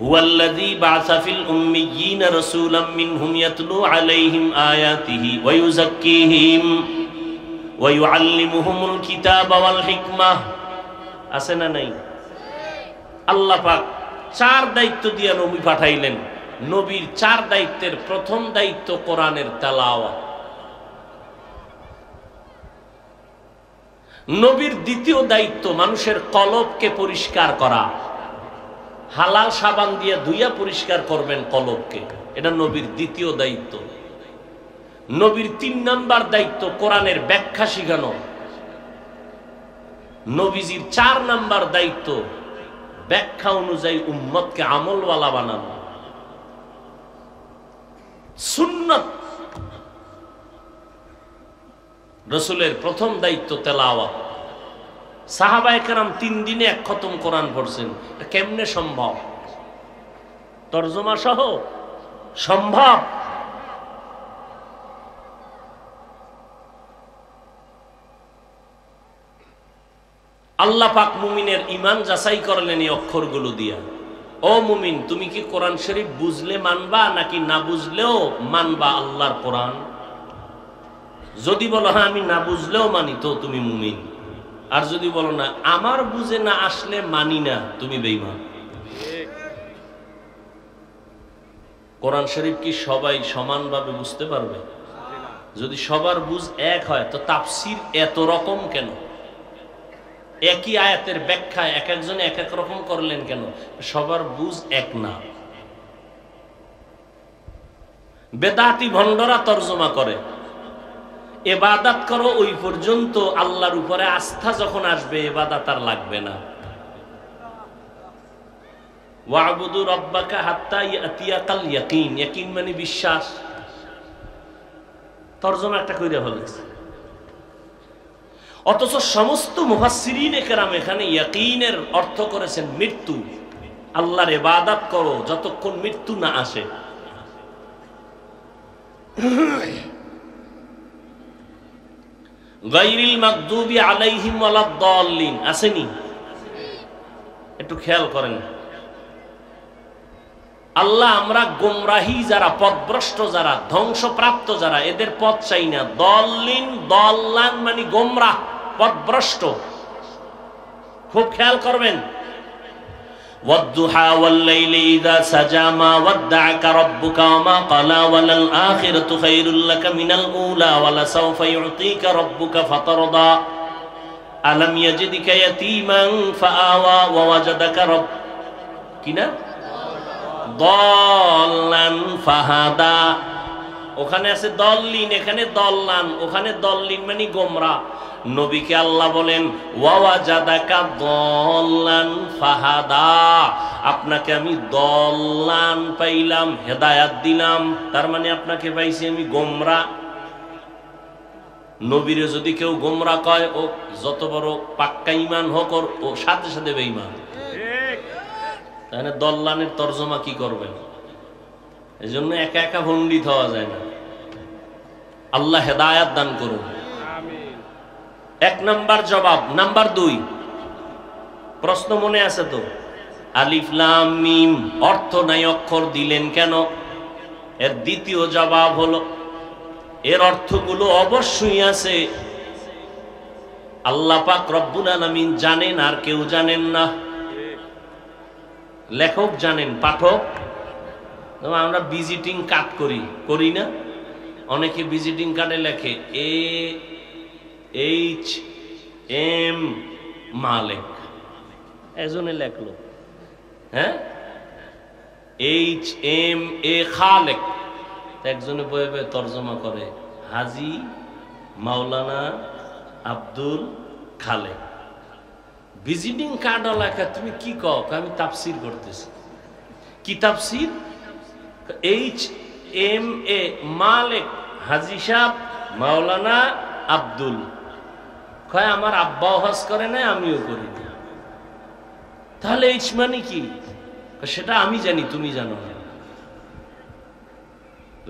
হুয়াল্লাযী বা'আসা ফিল উম্মিয়্যিনা রাসূলাম মিনহুম ইয়াতলু আলাইহিম আয়াতিহি ওয়া ইউযাক্কিহিম ওয়া ইউআল্লিমুহুমুল কিতাবা ওয়াল হিকমাহ। আছে না নাই? আল্লাহ পাক 4 দায়িত্ব দিয়ে নবী পাঠাইলেন। নবীর 4 দায়িত্বের প্রথম দায়িত্ব কোরআনের তেলাওয়াত। নবীর দ্বিতীয় দায়িত্ব মানুষের কলবকে পরিষ্কার করা। হালাল সাবান দিয়ে ধুইয়া পরিষ্কার করবেন কলবকে, এটা নবীর দ্বিতীয় দায়িত্ব। নবীর 3 নাম্বার দায়িত্ব কোরআনের ব্যাখ্যা শিখানো। নবীজির 4 নাম্বার দায়িত্ব ব্যাখ্যা অনুযায়ী উম্মতকে আমলওয়ালা বানানো। সুন্নাত রাসূলের প্রথম দায়িত্ব তেলাওয়াত। সাহাবায়ে কেরাম 3 দিনে 1 খতম কোরআন পড়ছেন। এটা কেমনে সম্ভব? তরজমা সহ সম্ভব? আল্লাহ পাক মুমিনের ঈমান যাচাই করলেন এই অক্ষরগুলো দিয়া। ও মুমিন, তুমি কি কোরআন শরীফ বুঝলে মানবা নাকি না বুঝলেও মানবা আল্লাহর কোরআন? যদি বলো হ্যাঁ আমি না বুঝলেও মানি, তো তুমি মুমিন। আর যদি বলো না আমার বুঝে না আসলে মানি না, তুমি বেঈমান। কোরআন শরীফ কি সবাই সমানভাবে বুঝতে পারবে? যদি সবার বুঝ এক হয় তো তাফসীর এত রকম কেন? একই আয়াতের ব্যাখ্যা এক একজনে এক এক রকম করলেন কেন? সবার বুঝ এক না। বেদাতি ভণ্ডরা তরজমা করে ইবাদত করো ওই পর্যন্ত, আল্লাহর উপরে আস্থা যখন আসবে ইবাদত আর লাগবে না। ওয়াবুদু রাব্বাকা হাত্তা ইয়াতিয়াকাল ইয়াকিন, ইয়াকিন মানে বিশ্বাস। তরজমা একটা কইরা ফেলেছে। অথচ সমস্ত মুফাসসিরিনে কেরাম এখানে ইয়াকিনের অর্থ করেছেন মৃত্যু। আল্লাহর ইবাদত করো যতক্ষণ মৃত্যু না আসে। গায়রিল মাগদুবি আলাইহিম ওয়ালাদ-দাল্লিন আসেনি? একটু খেয়াল করেন। আল্লাহ আমরা গোমরাহি যারা, পথভ্রষ্ট যারা, ধ্বংসপ্রাপ্ত যারা, এদের পথ চাই না। দল্লিন, দল্লান মানে গোমরাহ, পথভ্রষ্ট। খুব খেয়াল করবেন। ওয়াদ-দুহা ওয়াল-লাইলি ইযা সাজা মা ওয়াদ্দা'আকা রাব্বুকা ওয়া মা ক্বালা ওয়ালাল আখিরাতু খায়রুল লাকা মিনাল উলা ওয়া লাসাওফা ইউ'তিকা রাব্বুকা ফাতারদা আলাম ইয়াজিদকা ইয়াতীমান ফাআওয়া ওয়া ওয়াজাদাকা কিনা দল্লান ফাহাদা। ওখানে আছে দল্লিন, এখানে দল্লান। ওখানে দল্লিন মানে গোমরা। নবীকে আল্লাহ বলেন ওয়াজাদাকা দল্লান ফাহাদা, আপনাকে আমি দল্লান পাইলাম, হেদায়াত দিলাম। তার মানে আপনাকে পাইছি আমি গোমরা। নবীরে যদি কেউ গোমরা কয়, ও যত বড় পাক্কা ঈমান হোক, ও সাথে সাথে বেঈমান। তাহলে দল্লানের তরজমা কি করবেন? এই জন্য একা একা পণ্ডিত হওয়া যায় না। আল্লাহ হেদায়াত দান করুন। 1 নাম্বার জবাব। নাম্বার 2, প্রশ্ন মনে আছে তো? আলিফ লাম মিম অর্থ নাই, অক্ষর দিলেন কেন? এর দ্বিতীয় জবাব হলো এর অর্থগুলো অবশ্যই আছে। আল্লাহ পাক রব্বুল আলামিন জানেন, আর কেউ জানেন না। লেখক জানেন, পাঠক। আমরা ভিজিটিং কার্ড করি না? অনেকে ভিজিটিং কার্ডে লেখে AHM মালিক, একজনে লেখলো। হ্যাঁ, HMA খালেক, একজনে বয়ে বয়ে তর্জমা করে হাজী মাওলানা আব্দুল খালেক। ভিজিটিং কার্ড লেখা, তুমি কি কও? আমি তাফসীর করতেছি। কি তাফসীর? HMA মালিক হাজী সাহেব মাওলানা আব্দুল। কয় আমার আব্বাও হজ করে না, আমিও করি না। তাহলে এইচ মানে কি? সেটা আমি জানি, তুমি জানো না।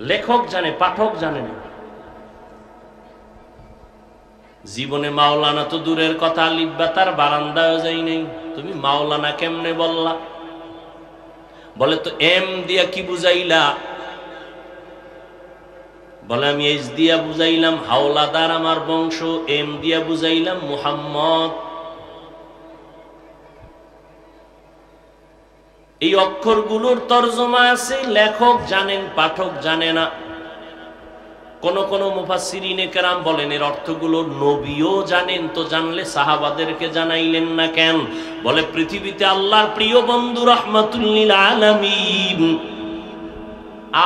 লেখক জানে, পাঠক জানে না। জীবনে মাওলানা তো দূরের কথা, লিখবা তার বারান্দায় যাই নাই। তুমি মাওলানা কেমনে বললা? বলে তো এম দিয়া কি বুঝাইলা? বলে আমি এইচ দিয়া বুঝাইলাম হাওলাদার আমার বংশ, এম দিয়া বুঝাইলাম মুহাম্মদ। এই অক্ষরগুলোর তরজমা আছে, লেখক জানেন, পাঠক জানে না। কোন মুফাসসিরিনে কেরাম বলেন এর অর্থগুলো নবীও জানেন, তো জানলে সাহাবাদেরকে জানাইলেন না কেন? বলে পৃথিবীতে আল্লাহর প্রিয় বন্ধু রাহমাতুল লিল আলামিন,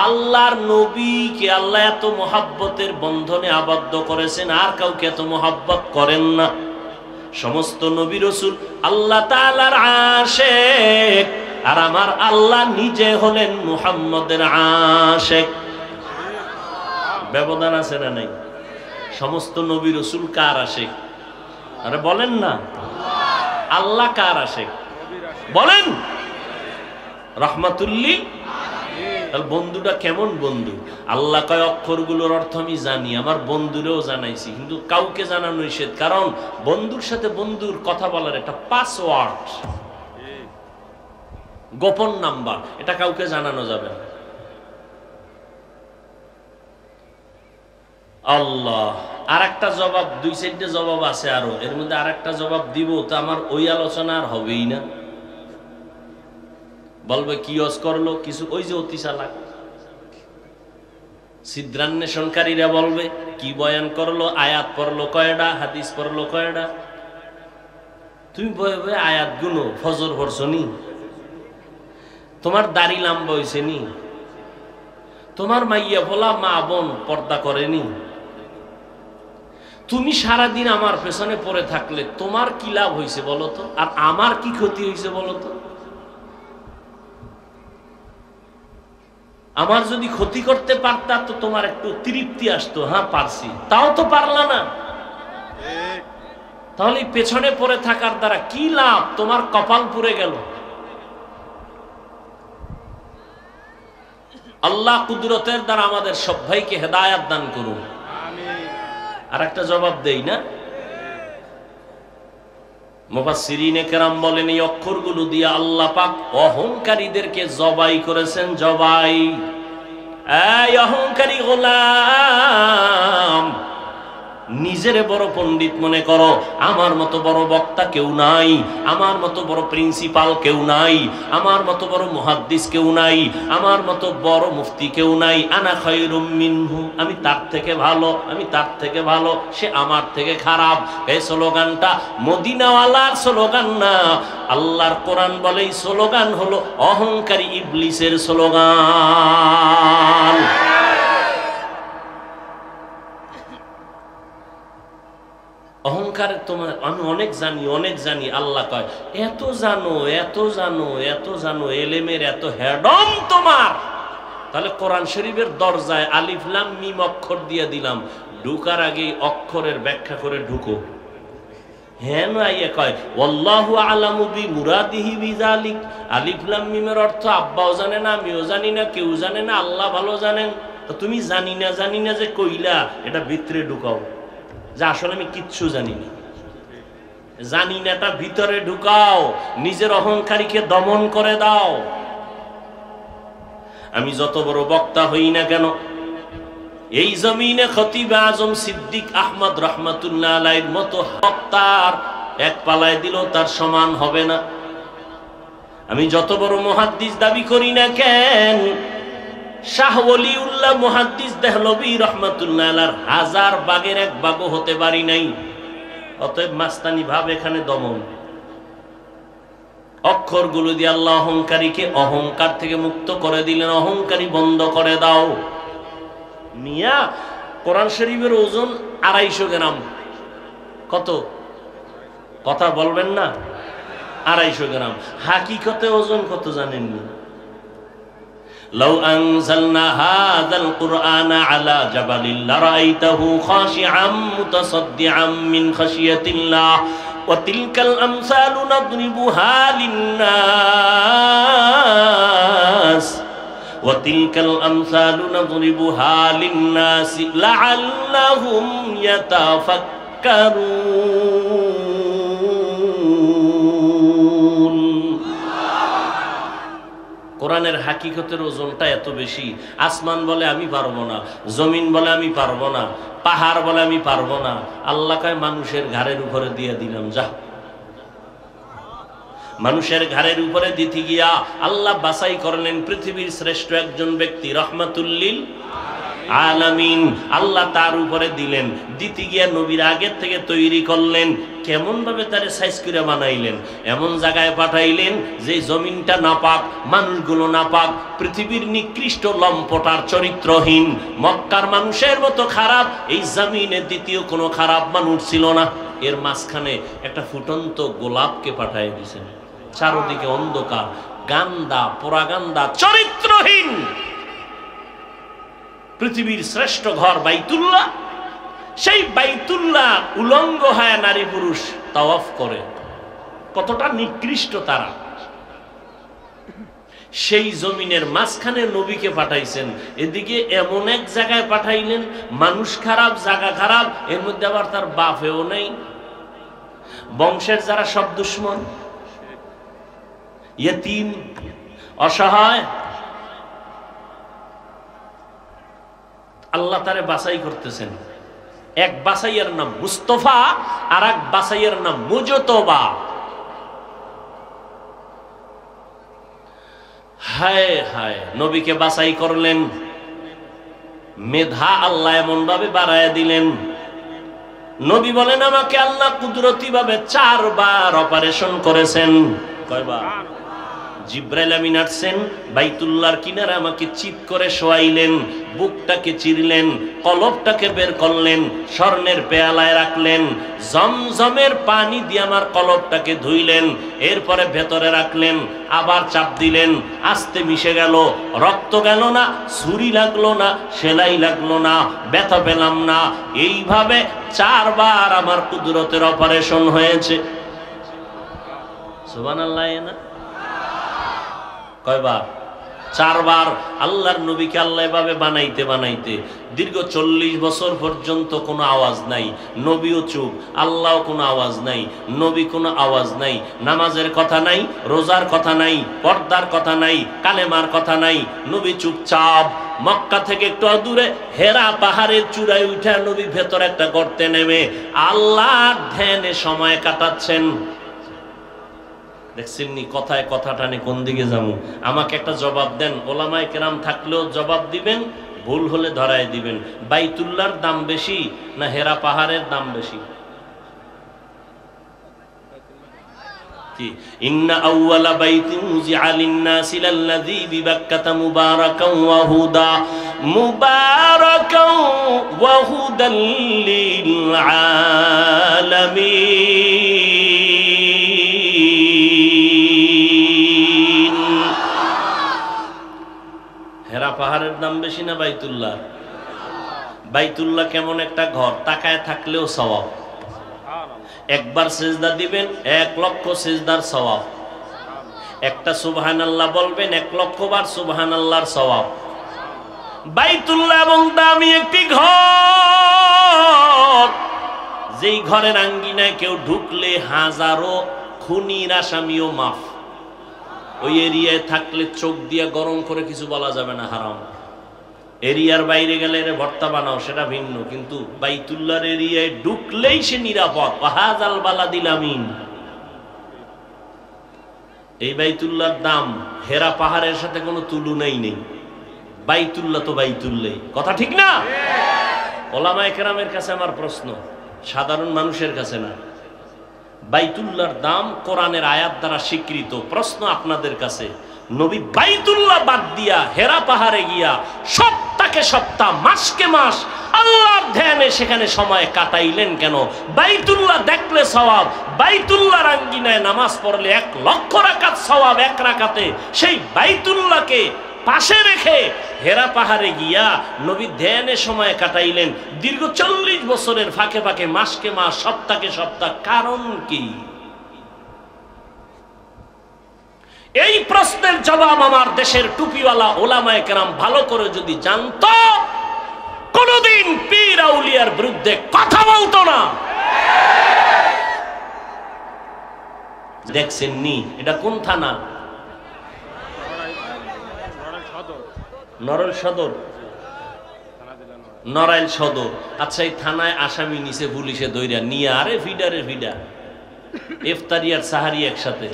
আল্লাহর নবীকে আল্লাহ এত মহাব্বতের বন্ধনে আবদ্ধ করেছেন, আর কাউকে এত মহাব্বত করেন না। সমস্ত নবী রাসূল আল্লাহ তাআলার আশিক, আর আমার আল্লাহ নিজে হলেন মুহাম্মদের আশিক। ব্যবধান আছে না নাই? সমস্ত নবী রাসূল কার আশিক? আরে বলেন না, আল্লাহ কার আশিক বলেন? রাহমাতুল লিল। তাহলে বন্ধুটা কেমন বন্ধু? আল্লাহ কয় অক্ষরগুলোর অর্থ আমি জানি, আমার বন্ধুরেও জানাইছি, কিন্তু কাউকে জানানো নিষেধ, কারণ বন্ধুর সাথে বন্ধুর কথা বলার একটা পাসওয়ার্ড, গোপন নাম্বার, এটা কাউকে জানানো যাবে না। আল্লাহ আর একটা জবাব, 2-4টে জবাব আছে আরো, এর মধ্যে আর একটা জবাব দিব, তো আমার ওই আলোচনা আর হবেই না। বলবে কি ওয়াজ করলো কিছু, ওই যে অতি চালাক ছিদ্রান্বেষণকারীরা বলবে কি বয়ান করলো, আয়াত পড়লো কয়টা, হাদিস পড়লো কয়টা। তুমি বয়ে বয়ে আয়াত গুনো, ফজর পড়ছো নি, তোমার দাড়ি লম্বা হয়েছে নি, তোমার মাইয়া ভোলা মা বোন পর্দা করেনি, তুমি সারাদিন আমার পেছনে পড়ে থাকলে তোমার কি লাভ হয়েছে বলো তো, আর আমার কি ক্ষতি হয়েছে বলো তো? আমার যদি ক্ষতি করতে পারতা তো তোমার একটু তৃপ্তি আসতো, হ্যাঁ পারছি, তাও তো পারলা না। তাহলে পেছনে পড়ে থাকার দ্বারা কি লাভ? তোমার কপাল পুড়ে গেল। আল্লাহ কুদরতের দ্বারা আমাদের সব ভাইকে হেদায়াত দান করুন। আর একটা জবাব দেই না, মুফাসসিরিনে কেরাম বলেন এই অক্ষরগুলো দিয়ে আল্লাহ পাক অহংকারীদেরকে জবাই করেছেন। জবাই, এই অহংকারী গোলাম, নিজেরে বড় পণ্ডিত মনে করো, আমার মতো বড় বক্তা কেউ নাই, আমার মতো বড় প্রিন্সিপাল কেউ নাই, আমার মতো বড় মুহাদ্দিস কেউ নাই, আমার মতো বড় মুফতি কেউ নাই। আনা খায়রুম মিনহু, আমি তার থেকে ভালো, আমি তার থেকে ভালো, সে আমার থেকে খারাপ। এই স্লোগানটা মদিনাওয়ালার স্লোগান না, আল্লাহর কোরআন বলে এই স্লোগান হলো অহংকারী ইবলিসের স্লোগান। অহংকার তোমার, আমি অনেক জানি, অনেক জানি। আল্লাহ কয় এত জানো, এত জানো, এত জানো, এলেমের এত হেডম তোমার। তাহলে কোরআন শরীফের দরজায় আলিফ লাম মিম অক্ষর দিয়ে দিলাম, ঢুকার আগে অক্ষরের ব্যাখ্যা করে ঢুকো। হ্যাঁ না, ইয়ে কয় আল্লাহু আলামু বিমুরাদিহি বিযালিক। আলিফ লাম মিমের অর্থ আব্বাও জানে না, আমিও জানি না, কেউ জানে না, আল্লাহ ভালো জানেন। তো তুমি জানি না জানি না যে কইলা, এটা ভিতরে ঢুকাও যে আসলে আমি কিচ্ছু জানি না। জানি নাটা ভিতরে ঢুকাও, নিজের অহংকারীকে দমন করে দাও। আমি যত বড় বক্তা হই না কেন, এই জমিনে খতিব আজম সিদ্দিক আহমদ রহমাতুল্লাহ আলাইহির মতো বক্তার এক পালায় দিল তার সমান হবে না। আমি যত বড় মুহাদ্দিস দাবি করি না কেন, শাহ ওলিউল্লাহ মুহাদ্দিস দেহলভী রহমাতুল্লাহ আলাইহির 1000 বাগের এক বাগও হতে পারি নাই। অতএব মাস্তানি ভাব এখানে দমন। অক্ষরগুলো দিয়ে আল্লাহ অহংকারীকে অহংকার থেকে মুক্ত করে দিলেন। অহংকারী বন্ধ করে দাও। মিয়া কোরআন শরীফের ওজন 250 গ্রাম। কত? কথা বলবেন না? 250 গ্রাম। হাকিকতে ওজন কত জানেননি? لو أنزلنا هذا القرآن على جبل لرأيته خاشعا متصدعا من خشية الله وتلك الأمثال نضربها للناس وتلك الأمثال نضربها للناس لعلهم يتفكرون। কোরআনের হাকিকতের ওজনটা এত বেশি। আসমান বলে আমি পারবো না, জমিন বলে আমি পারবো না, পাহাড় বলে আমি পারবো না। আল্লাহ কয় মানুষের ঘাড়ের উপরে দিয়ে দিলাম, যা। মানুষের ঘাড়ের উপরে দিতে গিয়া আল্লাহ বাছাই করলেন পৃথিবীর শ্রেষ্ঠ একজন ব্যক্তি রহমাতুল লিল আলামিন। আল্লাহ তার উপরে দিলেন, দিতে গিয়া নবীর আগের থেকে তৈরি করলেন। কেমন ভাবে তারে সাইজ করে বানাইলেন, এমন জায়গায় পাঠাইলেন যে জমিনটা নাপাক, মানুষগুলো নাপাক, পৃথিবীর নিকৃষ্ট লম্পটার চরিত্রহীন মক্কার মানুষের মতো খারাপ এই জমিনে দ্বিতীয় কোনো খারাপ মানুষ ছিল না। এর মাঝখানে একটা ফুটন্ত গোলাপকে পাঠিয়ে দিয়েছেন। চারদিকে অন্ধকার, গান্দা, পোড়াগান্দা, চরিত্রহীন পৃথিবীর শ্রেষ্ঠ ঘর বাইতুল্লাহ। সেই বাইতুল্লাহ উলঙ্গ হয় নারী পুরুষ তাওয়াফ করে। কতটা নিকৃষ্ট তারা। সেই জমিনের মাঝখানে নবীকে পাঠাইছেন, এদিকে এমন এক জায়গায় পাঠাইলেন মানুষ খারাপ, জায়গা খারাপ, এর মধ্যে আবার তার বাপেও নেই, বংশের যারা সব দুশ্মন, ইয়েতিম, অসহায়। আল্লাহ তারে বাছাই করতেছেন। এক বাছাইয়ের নাম মুস্তফা, আর এক বাছাইয়ের নাম মুজতবা। হায় হায়, নবীকে বাছাই করলেন, মেধা আল্লাহ এমন ভাবে বাড়ায় দিলেন। নবী বলেন আমাকে আল্লাহ কুদরতি ভাবে 4 বার অপারেশন করেছেন। কয়বার? জিব্রাইল আমিন আসছেন, বাইতুল্লাহর কিনারে আমাকে চিৎ করে শোয়াইলেন, বুকটাকে চিরলেন, কলবটাকে বের করলেন, স্বর্ণের পেয়ালায় রাখলেন, জমজমের পানি দিয়ে আমার কলবটাকে ধুইলেন, এরপরে ভেতরে রাখলেন, আবার চাপ দিলেন, আস্তে মিশে গেল, রক্ত গেল না, ছুরি লাগলো না, সেলাই লাগলো না, ব্যথা পেলাম না। এইভাবে 4 বার আমার কুদরতের অপারেশন হয়েছে। সুবহানাল্লাহ। না কয়বার? 4 বার। আল্লাহর নবীকে আল্লাহ এভাবে বানাইতে বানাইতে দীর্ঘ 40 বছর পর্যন্ত কোনো আওয়াজ নাই। নবীও চুপ, আল্লাহও কোনো আওয়াজ নাই, নবী কোনো আওয়াজ নাই, নামাজের কথা নাই, রোজার কথা নাই, পর্দার কথা নাই, কালেমার কথা নাই, নবী চুপচাপ। মক্কা থেকে একটু দূরে হেরা পাহাড়ের চূড়ায় উঠে নবী ভেতর একটা গর্তে নেমে আল্লাহর ধ্যানে সময় কাটাচ্ছেন। দেখছেন নি কথায় কথা টানে কোন দিকে যাবো? আমাকে একটা জবাব দেন, ওলামায়ে কেরাম থাকলেও জবাব দিবেন, ভুল হলে ধরায় দিবেন। বাইতুল্লাহর দাম বেশি না হেরা পাহাড়ের দাম বেশি? কি? ইন্না আউওয়ালা বাইতিন উযিআ লিন-নাসি লাল্লাযী বিবাক্কাতা মুবারাকান ওয়া হুদা মুবারাকান ওয়া হুদাল লিল আলামিন। হেরা পাহাড়ের দাম বেশি না বাইতুল্লাহ? বাইতুল্লাহ কেমন একটা ঘর, তাকায় থাকলেও সওয়াব। একবার সিজদা দিবেন 1 লক্ষ সিজদার সওয়াব। একটা সুবহানাল্লাহ বলবেন 1 লক্ষ বার সুবহানাল্লাহর সওয়াব। বাইতুল্লাহ এবং দামি একটি ঘর, যেই ঘরের আঙ্গিনায় কেউ ঢুকলে হাজারো খুনির আসামিও মাফ। ওই এরিয়ায় থাকলে চোখ দিয়ে গরম করে কিছু বলা যাবে না, হারাম। এরিয়ার বাইরে গেলে এর ভর্তা বানাও, সেটা ভিন্ন, কিন্তু বাইতুল্লাহর এরিয়ায় ঢুকলেই সে নিরাপদ। ওয়াহাযাল বালাদিল আমিন। এই বাইতুল্লাহর দাম হেরা পাহাড়ের সাথে কোনো তুলনাই নেই। বাইতুল্লাহ তো বাইতুল্লাহ, কথা ঠিক না? ওলামায়ে কেরামের কাছে আমার প্রশ্ন, সাধারণ মানুষের কাছে না। বাইতুল্লাহর দাম কোরআনের আয়াত দ্বারা স্বীকৃত। প্রশ্ন আপনাদের কাছে, নবী বাইতুল্লাহ বাদ দিয়া হেরা পাহাড়ে গিয়া সপ্তাহকে সপ্তাহ, মাসকে মাস আল্লাহর ধ্যানে সেখানে সময় কাটাইলেন কেন? বাইতুল্লাহ দেখলে সওয়াব, বাইতুল্লাহর আঙ্গিনায় নামাজ পড়লে 1 লক্ষ রাকাত সওয়াব 1 রাকাতে। সেই বাইতুল্লাহকে পাশে রেখে হেরা পাহাড়ে গিয়া নবী ধ্যানে সময় কাটাইলেন দীর্ঘ 40 বছরের ফাঁকে ফাঁকে, মাসকে মাস, সপ্তাহকে সপ্তাহ। কারণ কি? এই প্রশ্নের জবাব আমার দেশের টুপিওয়ালা ওলামায়ে কেরাম ভালো করে যদি জানতো, কোনদিন পীর আউলিয়ার বিরুদ্ধে কথা বলতো না। দেখছেন নি এটা কোন থানা? নড়াইল সদর। নড়াইল সদর। আচ্ছা, এই থানায় আসামি নিছে পুলিশে ধইরা নিয়ে, আরে ফিডারে ফিডা, ইফতারি আর সাহারি একসাথে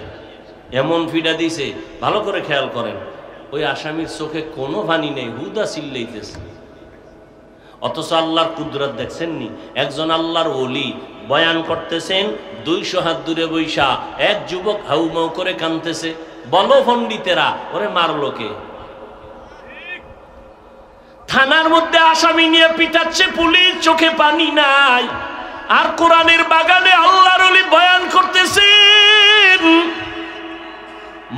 এমন ফিডা দিছে, ভালো করে খেয়াল করেন। ওই আসামির চোখে কোনো পানি নেই, হুদা চিল্লাইতেছে। অথচ আল্লাহর কুদরত দেখছেন নি? একজন আল্লাহর ওলি বয়ান করতেছেন, 200 হাত দূরে বৈশা এক যুবক হাউমাউ করে কাঁদতেছে। বলো পণ্ডিতেরা, ওরে মারলো কে? থানার মধ্যে আসামি নিয়ে পিটাচ্ছে পুলিশ, চোখে পানি নাই। আর কোরআনের বাগানে আল্লাহর ওলি বয়ান করতেছেন।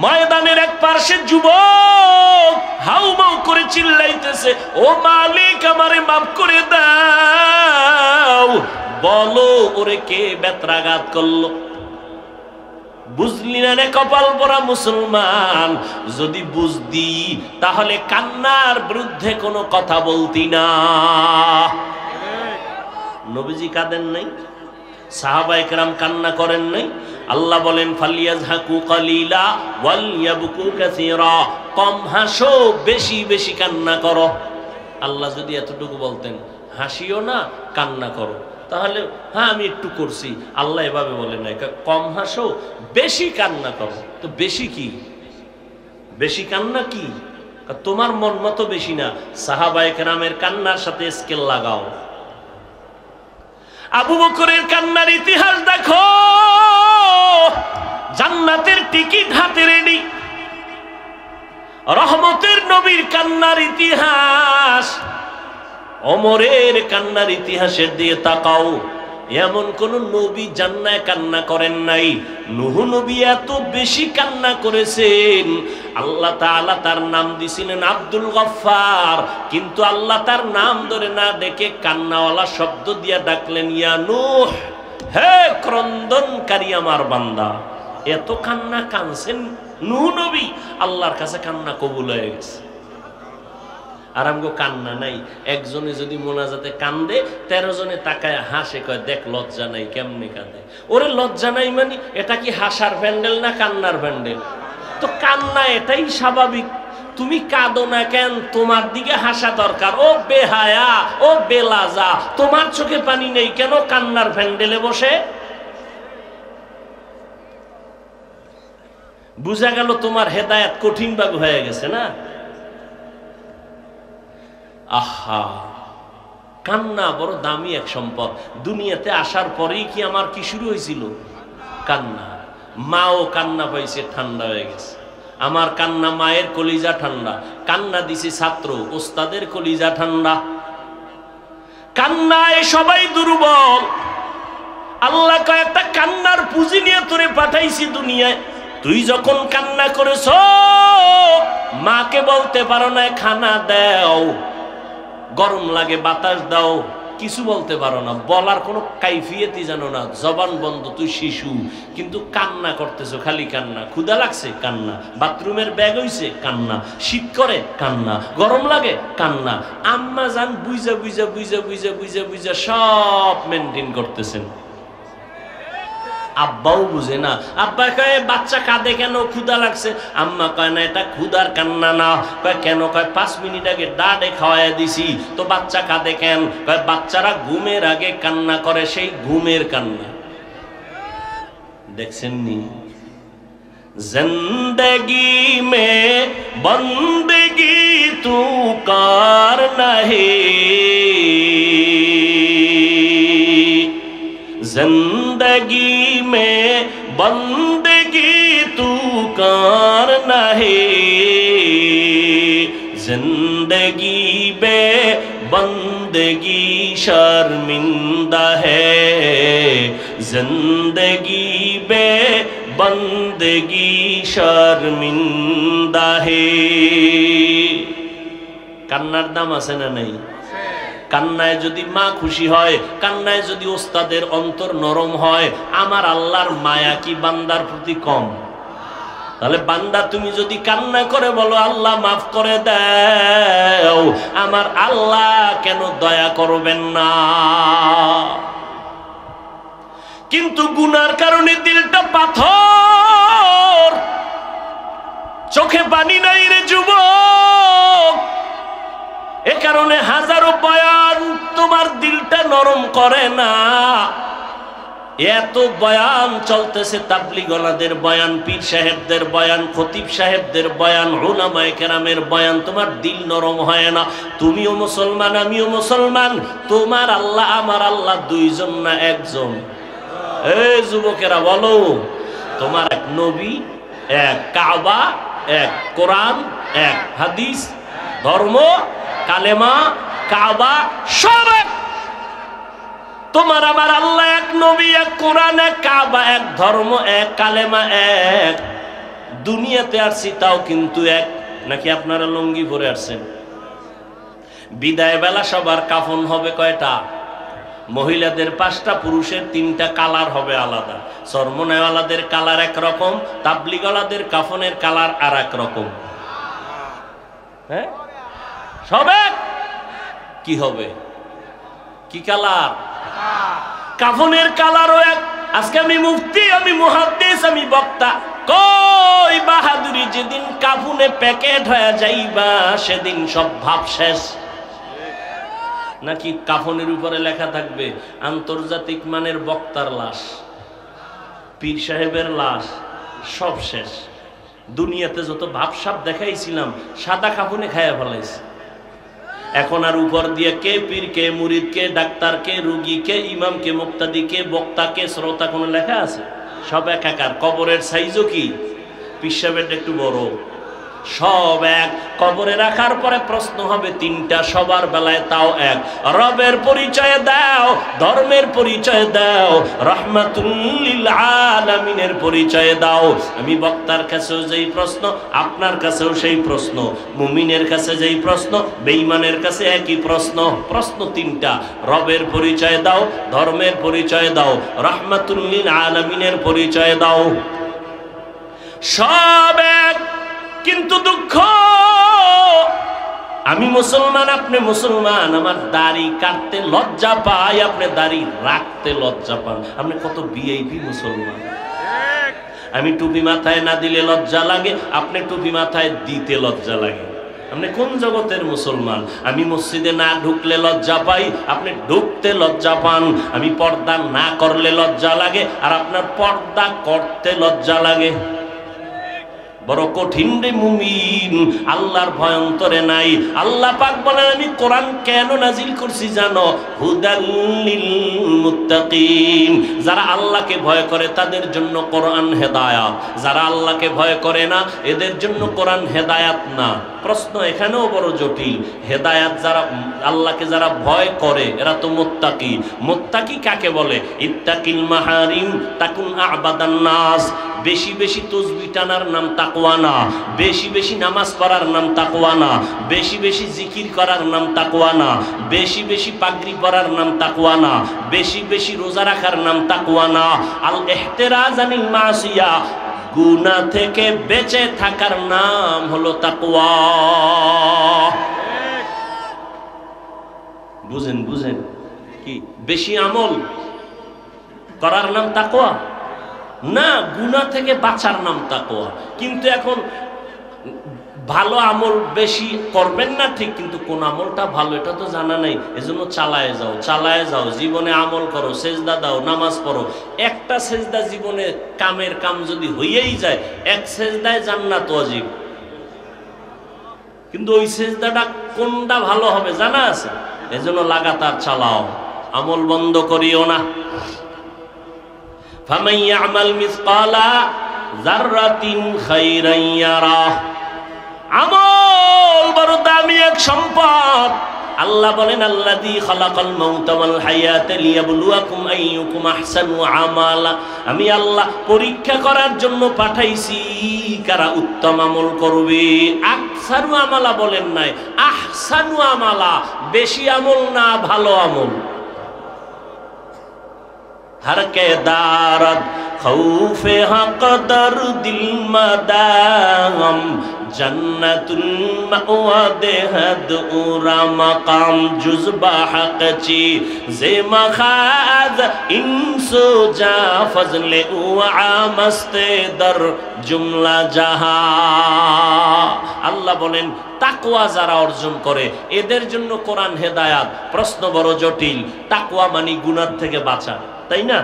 ময়দানের এক পাশে যুবক হাউমাউ করে চিল্লাইতেছে, ও মালিক আমারে মাফ করে দাও। বলো ওরে কে বেত্রাঘাত করলো? বুঝলি না রে কপাল পরা মুসলমান? যদি বুঝতি তাহলে কান্নার বিরুদ্ধে কোনো কথা বলতি না। নবীজি কাঁদেন নাই? সাহাবায়ে কেরাম কান্না করেন নাই? আল্লাহ বলেন ফালিয়াজহাকু কালিলা ওয়ালইয়াবকু কাসীরা, কম হাসো বেশি বেশি কান্না করো। আল্লাহ যদি এতটুকু বলতেন হাসিও না কান্না করো, তাহলে হ্যাঁ আমি একটু করছি। আল্লাহ এভাবে বলেন না, কম হাসো বেশি কান্না করো। তো বেশি কি? বেশি কান্না কি? তোমার মন মতো বেশি না, সাহাবায়ে কেরামের কান্নার সাথে স্কেল লাগাও। আবু বকরের কান্নার ইতিহাস দেখো, জান্নাতের টিকিট হাতে রেডি। রহমতের নবীর কান্নার ইতিহাস, ওমরের কান্নার ইতিহাসের দিয়ে তাকাও। এমন কোন নবী জান্নায় কান্না করেন নাই। নূহ নবী এত বেশি কান্না করেছেন, আল্লাহ তাআলা তার নাম দিছিলেন আব্দুল গফফার, কিন্তু আল্লাহ তার নাম ধরে না ডেকে কান্নাওয়ালা শব্দ দিয়া ডাকলেন, ইয়া নূহ, হে ক্রন্দনকারী আমার বান্দা। এত কান্না কাঁদছেন নূহ নবী, আল্লাহর কাছে কান্না কবুল হয়ে গেছে। আর আমগো কান্না নাই। একজনে যদি মোনাজাতে কান্দে, 13 জনে তাকায় হাসে, কয় দেখ লজ্জা নাই, কেমনে কাঁদে। ওরে লজ্জা নাই মানে এটা কি হাসার প্যান্ডেল না কান্নার প্যান্ডেল? তো কান্না এটাই স্বাভাবিক। তুমি কাঁদো না কেন? তোমার দিকে হাসা দরকার। ও বেহায়া, ও বেলাজা, তোমার চোখে পানি নেই কেন কান্নার প্যান্ডেলে বসে? বুঝা গেল তোমার হেদায়েত কঠিন ভাবে হয়ে গেছে না? আহা, কান্না বড় দামি এক সম্পদ। দুনিয়াতে আসার পরেই কি আমার কি শুরু হয়েছিল? কান্না। মাও কান্না পাইছে, ঠান্ডা হয়ে গেছে। আমার কান্না মায়ের কলিজা ঠান্ডা, কান্না দিছে ছাত্র ওস্তাদের কলিজা ঠান্ডা। কান্নায় সবাই দুর্বল। আল্লাহ কয়েকটা কান্নার পুঁজি নিয়ে তোরে পাঠাইছি দুনিয়ায়। তুই যখন কান্না করেছ, মাকে বলতে পারো না খানা দাও, গরম লাগে বাতাস দাও, কিছু বলতে পারো না, বলার কোনো কাইফিয়তই জানো না, জবান বন্ধ, তুই শিশু, কিন্তু কান্না করতেছো, খালি কান্না। ক্ষুধা লাগছে কান্না, বাথরুমের ব্যাগ হইছে কান্না, শীত করে কান্না, গরম লাগে কান্না। আম্মা জান বুঝা বুঝা বুঝা বুঝা বুঝা বুঝা সব মেনটেন করতেছেন। আব্বাও বুঝে না। আব্বা কয় বাচ্চা কাঁদে কেন? ক্ষুধা লাগছে। আম্মা কয় না, এটা ক্ষুধার কান্না না। কয় কেন? কয় 5 মিনিট আগে ডাডে খাওয়াই দিছি, তো বাচ্চা কাঁদে কেন? কয় বাচ্চারা ঘুমের আগে কান্না করে, সেই ঘুমের কান্না। দেখছেন নি? জিন্দগি মে বন্দগি তু কার নাহি, जिंदगी में बंदगी तू कार नहीं, जिंदगी बे बंदगी शर्मिंदा है, जिंदगी बे बंदगी शर्मिंदा है। কান্নার দাম আছে না নাই? কান্নায় যদি মা খুশি হয়, কান্নায় যদি ওস্তাদের অন্তর নরম হয়, আমার আল্লাহর মায়া কি বান্দার প্রতি কম? তাহলে বান্দা তুমি যদি কান্না করে বলো আল্লাহ মাফ করে দাও, আমার আল্লাহ কেন দয়া করবেন না? কিন্তু গুনার কারণে দিলটা পাথর, চোখে পানি নাই রে যুবক। এ কারণে হাজারো বয়ান তোমার দিলটা নরম করে না। এত বয়ান চলতেছে, তাবলীগওয়ালাদের বয়ান, পীর সাহেবদের বয়ান, খতিব সাহেবদের বয়ান, উলামায়ে কেরামের বয়ান, তোমার দিল নরম হয় না। তুমিও মুসলমান, আমিও মুসলমান, তোমার আল্লাহ আমার আল্লাহ দুইজন না একজন? এই যুবকেরা বলো, তোমার এক নবী, এক কাবা, এক কোরআন, এক হাদিস, ধর্ম, কালেমা, কাবা সব এক। তোমার আমার আল্লাহ এক, নবী এক, কোরআন এক, কাবা এক, ধর্ম এক, কালেমা এক। দুনিয়াতে আসছি তাও কিন্তু এক। নাকি আপনারা লুঙ্গি পরে আসছেন? বিদায় বেলা সবার কাফন হবে কয়টা? মহিলাদের 5টা, পুরুষের 3টা, কালার হবে আলাদা। চরমনাইওয়ালাদের কালার একরকম, তাবলীগওয়ালাদের কাফনের কালার আর এক রকম। হ্যাঁ, সব এক। কি হবে? কি কালার? কাফনের কালারও এক। আজকে আমি মুফতি, আমি মুহাদ্দিস, আমি বক্তা, কই বাহাদুরি, যেদিন কাফনে প্যাকেট হয়ে যাইবা সেদিন সব ভাব শেষ। নাকি কাফনের উপরে লেখা থাকবে আন্তর্জাতিক মানের বক্তার লাশ, পীর সাহেবের লাশ, সব শেষ। দুনিয়াতে যত ভাবসাব দেখাইছিলাম সাদা কাফনে খাইয়া ফেলাইছে। এখন আর উপর দিয়ে কে পীর, কে মুরিদ, কে ডাক্তার, কে রুগী, কে ইমাম, কে মুক্তাদি, কে বক্তা, কে শ্রোতা কোনো লেখা আছে? সব একাকার। কবরের সাইজও কি? পীর সাহেবের একটু বড়, সব এক। কবরে রাখার পরে প্রশ্ন হবে 3টা, সবার বেলায় তাও এক। রবের পরিচয় দাও, ধর্মের পরিচয় দাও, রাহমাতুল লিল আলামিনের পরিচয় দাও। আমি বক্তার কাছেও যেই প্রশ্ন, আপনার কাছেও সেই প্রশ্ন, মুমিনের কাছে যেই প্রশ্ন, বেঈমানের কাছে একই প্রশ্ন। প্রশ্ন 3টা, রবের পরিচয় দাও, ধর্মের পরিচয় দাও, রাহমাতুল লিল আলামিনের পরিচয় দাও। সব এক। কিন্তু দুঃখ, আমি মুসলমান, আপনি মুসলমান, আমার দাড়ি কাটতে লজ্জা পাই, আপনি দাড়ি রাখতে লজ্জা পান। আপনি কত ভিআইপি মুসলমান। আমি টুপি মাথায় না দিলে লজ্জা লাগে, আপনি টুপি মাথায় দিতে লজ্জা লাগে। আপনি কোন জগতের মুসলমান? আমি মসজিদে না ঢুকলে লজ্জা পাই, আপনি ঢুকতে লজ্জা পান। আমি পর্দা না করলে লজ্জা লাগে, আর আপনার পর্দা করতে লজ্জা লাগে। বড় কঠিন রে মুমিন, আল্লাহর ভয় অন্তরে নাই। আল্লাহ পাক বলেন, আমি কোরআন কেন নাজিল করছি জানো? হুদাল লিল মুত্তাকিন। যারা আল্লাহকে ভয় করে তাদের জন্য কোরআন হেদায়াত, যারা আল্লাহকে ভয় করে না এদের জন্য কোরআন হেদায়াত না। প্রশ্ন এখানেও বড় জটিল। হেদায়াত যারা, আল্লাহকে যারা ভয় করে এরা তো মুত্তাকি। মুত্তাকি কাকে বলে? ইত্তাকিল মাহারিম তাকুন আবাদান নাস। বেশি বেশি তাসবিহ টানার নাম তাকওয়া না, বেশি বেশি নামাজ পড়ার নাম তাকওয়া না, বেশি বেশি জিকির করার নাম তাকওয়া না, বেশি বেশি পাগড়ি পরার নাম তাকওয়া না, বেশি বেশি রোজা রাখার নাম তাকওয়া না। আল ইহতিরাজ আনিল মাসিয়া, গুনাহ থেকে বেঁচে থাকার নাম হলো তাকওয়া। বুঝেন বুঝেন কি? বেশি আমল করার নাম তাকওয়া না, গুনাহ থেকে বাঁচার নাম তাকওয়া। কিন্তু এখন ভালো আমল বেশি করবেন না ঠিক, কিন্তু কোন আমলটা ভালো এটা তো জানা নাই। এজন্য চালায় যাও, চালায় যাও, জীবনে আমল করো, সেজদা দাও, নামাজ পড়ো। একটা সেজদা জীবনে কামের কাম যদি হইয়েই যায়, এক সেজদায় জান্নাত ওয়াজিব। কিন্তু ওই সেজদাটা কোনটা ভালো হবে জানা আছে? এজন্য লাগাতার চালাও, আমল বন্ধ করিও না। ফামান ইয়ামাল মিসকালা যাররাতিন খাইরান ইয়ারা। আমল বড় দামি এক সম্পদ। আল্লাহ বলেন, আল্লাযী খালাকাল মাউতা ওয়াল হায়াতা লিয়াবলুয়াকুম আইয়ুকুম আহসানু আমালা। আমি আল্লাহ পরীক্ষা করার জন্য পাঠাইছি কারা উত্তম আমল করবে। আকসারু আমালা বলেন নাই, আহসানু আমালা। বেশি আমল না, ভালো আমল। हर के दारद खौफे हक़दर दिल मदाम जन्नतुल मअवा देहद उरा मकाम जुज़बा हक़ची ज़े मखाज़ इंसो जा फज़ले उआ मस्ते दर जुमला जहा। আল্লাহ বলেন, তাকওয়া যারা অর্জন করে এদের জন্য কোরআন হেদায়াত। প্রশ্ন বড় জটিল। তাকওয়া মানে গুনাহ থেকে বাঁচা, তাই না?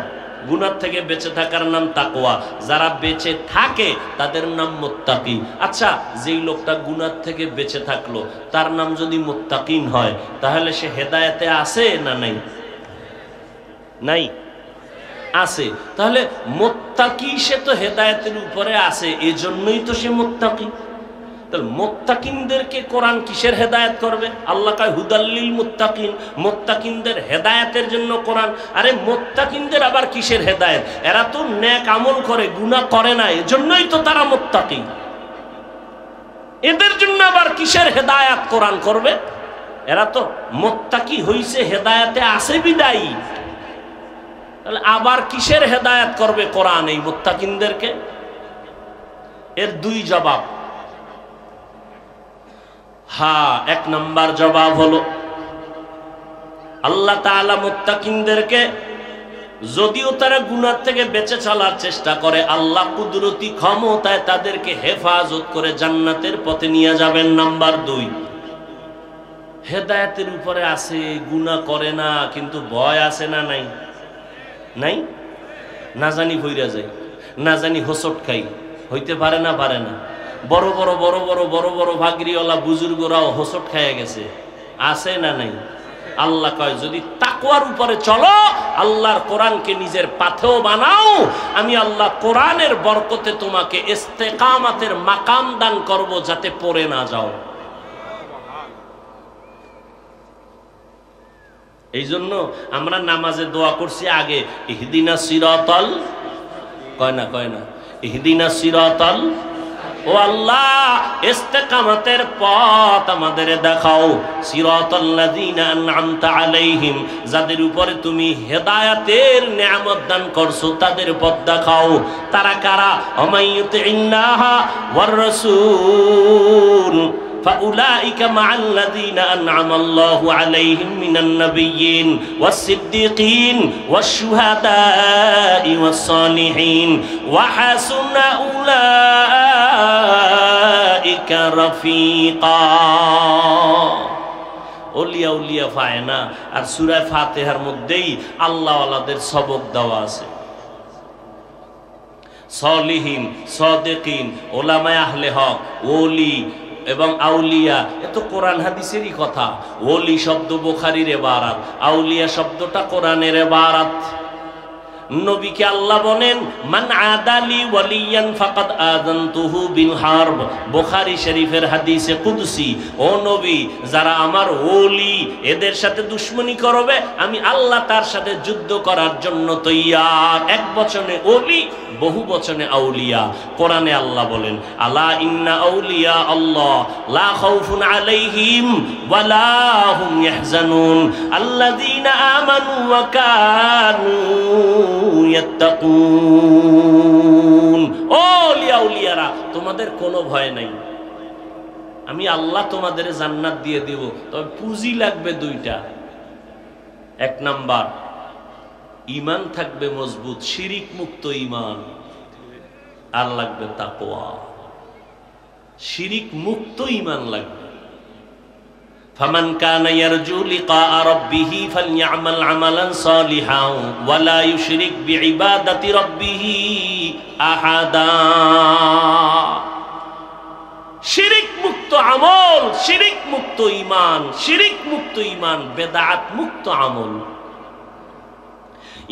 গুনাহ থেকে বেঁচে থাকার নাম তাকওয়া। যারা বেঁচে থাকে তাদের নাম মুত্তাকি। আচ্ছা, যেই লোকটা গুনাহ থেকে বেঁচে থাকলো তার নাম যদি মুত্তাকিন হয়, তাহলে সে হেদায়েতে আছে না নাই? নাই, আছে। তাহলে মুত্তাকি সে তো হেদায়েতের উপরে আছে, এজন্যই তো সে মুত্তাকি। তাহলে মুত্তাকিনদেরকে কোরআন কিসের হেদায়েত করবে? আল্লাহ কয় হুদাল্লিল মুত্তাকিন, মুত্তাকিনদের হেদায়েতের জন্য কোরআন। আরে মুত্তাকিনদের আবার কিসের হেদায়েত? এরা তো নেক আমল করে, গুনাহ করে না, এজন্যই তো তারা মুত্তাকি। এদের জন্য আবার কিসের হেদায়েত কোরআন করবে? এরা তো মুত্তাকি হইছে, হেদায়েতে আছে বিদায়ী। তাহলে আবার কিসের হেদায়েত করবে কোরআন এই মুত্তাকিনদেরকে? এর দুই জবাব। হ্যাঁ, এক নাম্বার জবাব হলো আল্লাহ তাআলা মুত্তাকিনদেরকে, যদিও তারা গুনাহ থেকে বেঁচে চলার চেষ্টা করে, আল্লাহ কুদরতি ক্ষমতায় তাদেরকে হেফাজত করে জান্নাতের পথে নিয়ে যাবেন। নাম্বার দুই, হেদায়েতের উপরে আছে, গুনাহ করে না, কিন্তু ভয় আছে না নাই? নাই, না জানি ভইরা যায়, না জানি হোঁচট খাই, হইতে পারে না, পারে না। বড় বড় বড় বড় বড় বড় ভাগরিওয়ালা বুজুর্গরাও হোঁচট খাইয়া গেছে, আছে না নাই? আল্লাহ কয় যদি তাকওয়ার উপরে চলো, আল্লাহর কোরআনকে নিজের পাথেও বানাও, আমি আল্লাহ কোরআনের বরকতে তোমাকে ইস্তেকামাতের মাকাম দান করব, যাতে পড়ে না যাও। এই জন্য আমরা নামাজে দোয়া করছি আগে, ইহদিনা সিরাতাল, কয় না ইহদিনা সিরাতাল, ও আল্লাহ ইস্তেকামাতের পথ আমাদের দেখাও। সিরাতাল্লাযীনা আন'আমতা আলাইহিম, যাদের উপরে তুমি হেদায়েতের নিয়ামত দান করছো তাদের পথ দেখাও। তারা কারা? আমাইয়ুতিল্লাহা ওয়ার রাসূল فأولئك مع الذين أنعم الله عليهم من النبيين والصديقين والشهداء والصالحين وحسن أولئك رفيقا। ওলিয়া উলিয়া পায় না। আর সূরা ফাতিহার মধ্যেই আল্লাহ ওয়ালাদের সবক দেওয়া আছে। সলিহিন, সাদিকিন, উলামায়ে আহলে হক, ওলি এবং আউলিয়া, এ তো কোরআন হাদিসেরই কথা। ওলি শব্দ বুখারীর ইবারাত, আউলিয়া শব্দটা কোরআনের ইবারাত। নবীকে আল্লাহ বলেন মান আদালি ওয়ালিয়ান ফাকাদ আযানতুহু বিল হারব, বুখারী শরীফের হাদিসে কুদসি। ও নবী, যারা আমার ওলি, এদের সাথে দুশমনি করবে, আমি আল্লাহ তার সাথে যুদ্ধ করার জন্য তৈয়ার। এক বচনে ওলি, বহু বচনে আউলিয়া। কোরআনে আল্লাহ বলেন আলা ইন্না আউলিয়া আল্লাহ লা খাউফুন আলাইহিম ওয়া লা হুম ইয়াহজানুন আল্লাযীনা আমানু ওয়া কানু ইয়াত্তাকুন। ও আউলিয়ারা, তোমাদের কোনো ভয় নাই, আমি আল্লাহ তোমাদের জান্নাত দিয়ে দেব। তবে পুঁজি লাগবে দুইটা। এক নাম্বার, ঈমান থাকবে মজবুত, শিরিক মুক্ত ঈমান। আর লাগবে তাকওয়া, শিরিক মুক্ত ঈমান লাগবে। ফামান কানা ইয়ারজু লিকা রাব্বিহি ফালইআমাল আমালান সালিহান ওয়া লা ইউশরিক বিইবাদাতি রাব্বিহি আহাদা। শিরিক মুক্ত আমল, শিরিক মুক্ত ঈমান, শিরিক মুক্ত ঈমান, বেদাত মুক্ত আমল।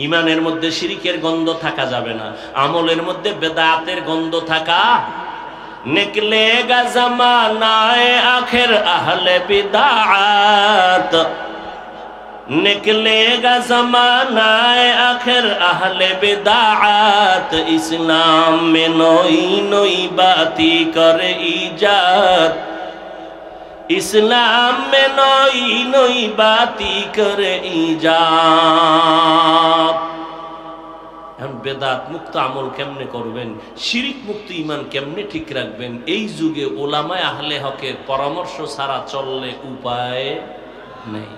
ঈমানের মধ্যে শিরিকের গন্ধ থাকা যাবে না, আমলের মধ্যে বেদাতের গন্ধ থাকা। নিকলেগা জামানায়ে আখির আহলে বিদআত, निकलेगा ज़मानाए आखिर अहले बिदाअत, इस्लाम में नई नई बाती करे इजाद, इस्लाम में नई नई बाती करे इजाद। এখন বেদাত মুক্ত আমল কেমনে করবেন, শিরিক মুক্ত ঈমান কেমনে ঠিক রাখবেন, এই যুগে উলামায়ে আহলে হকের পরামর্শ ছাড়া চললে উপায় নেই।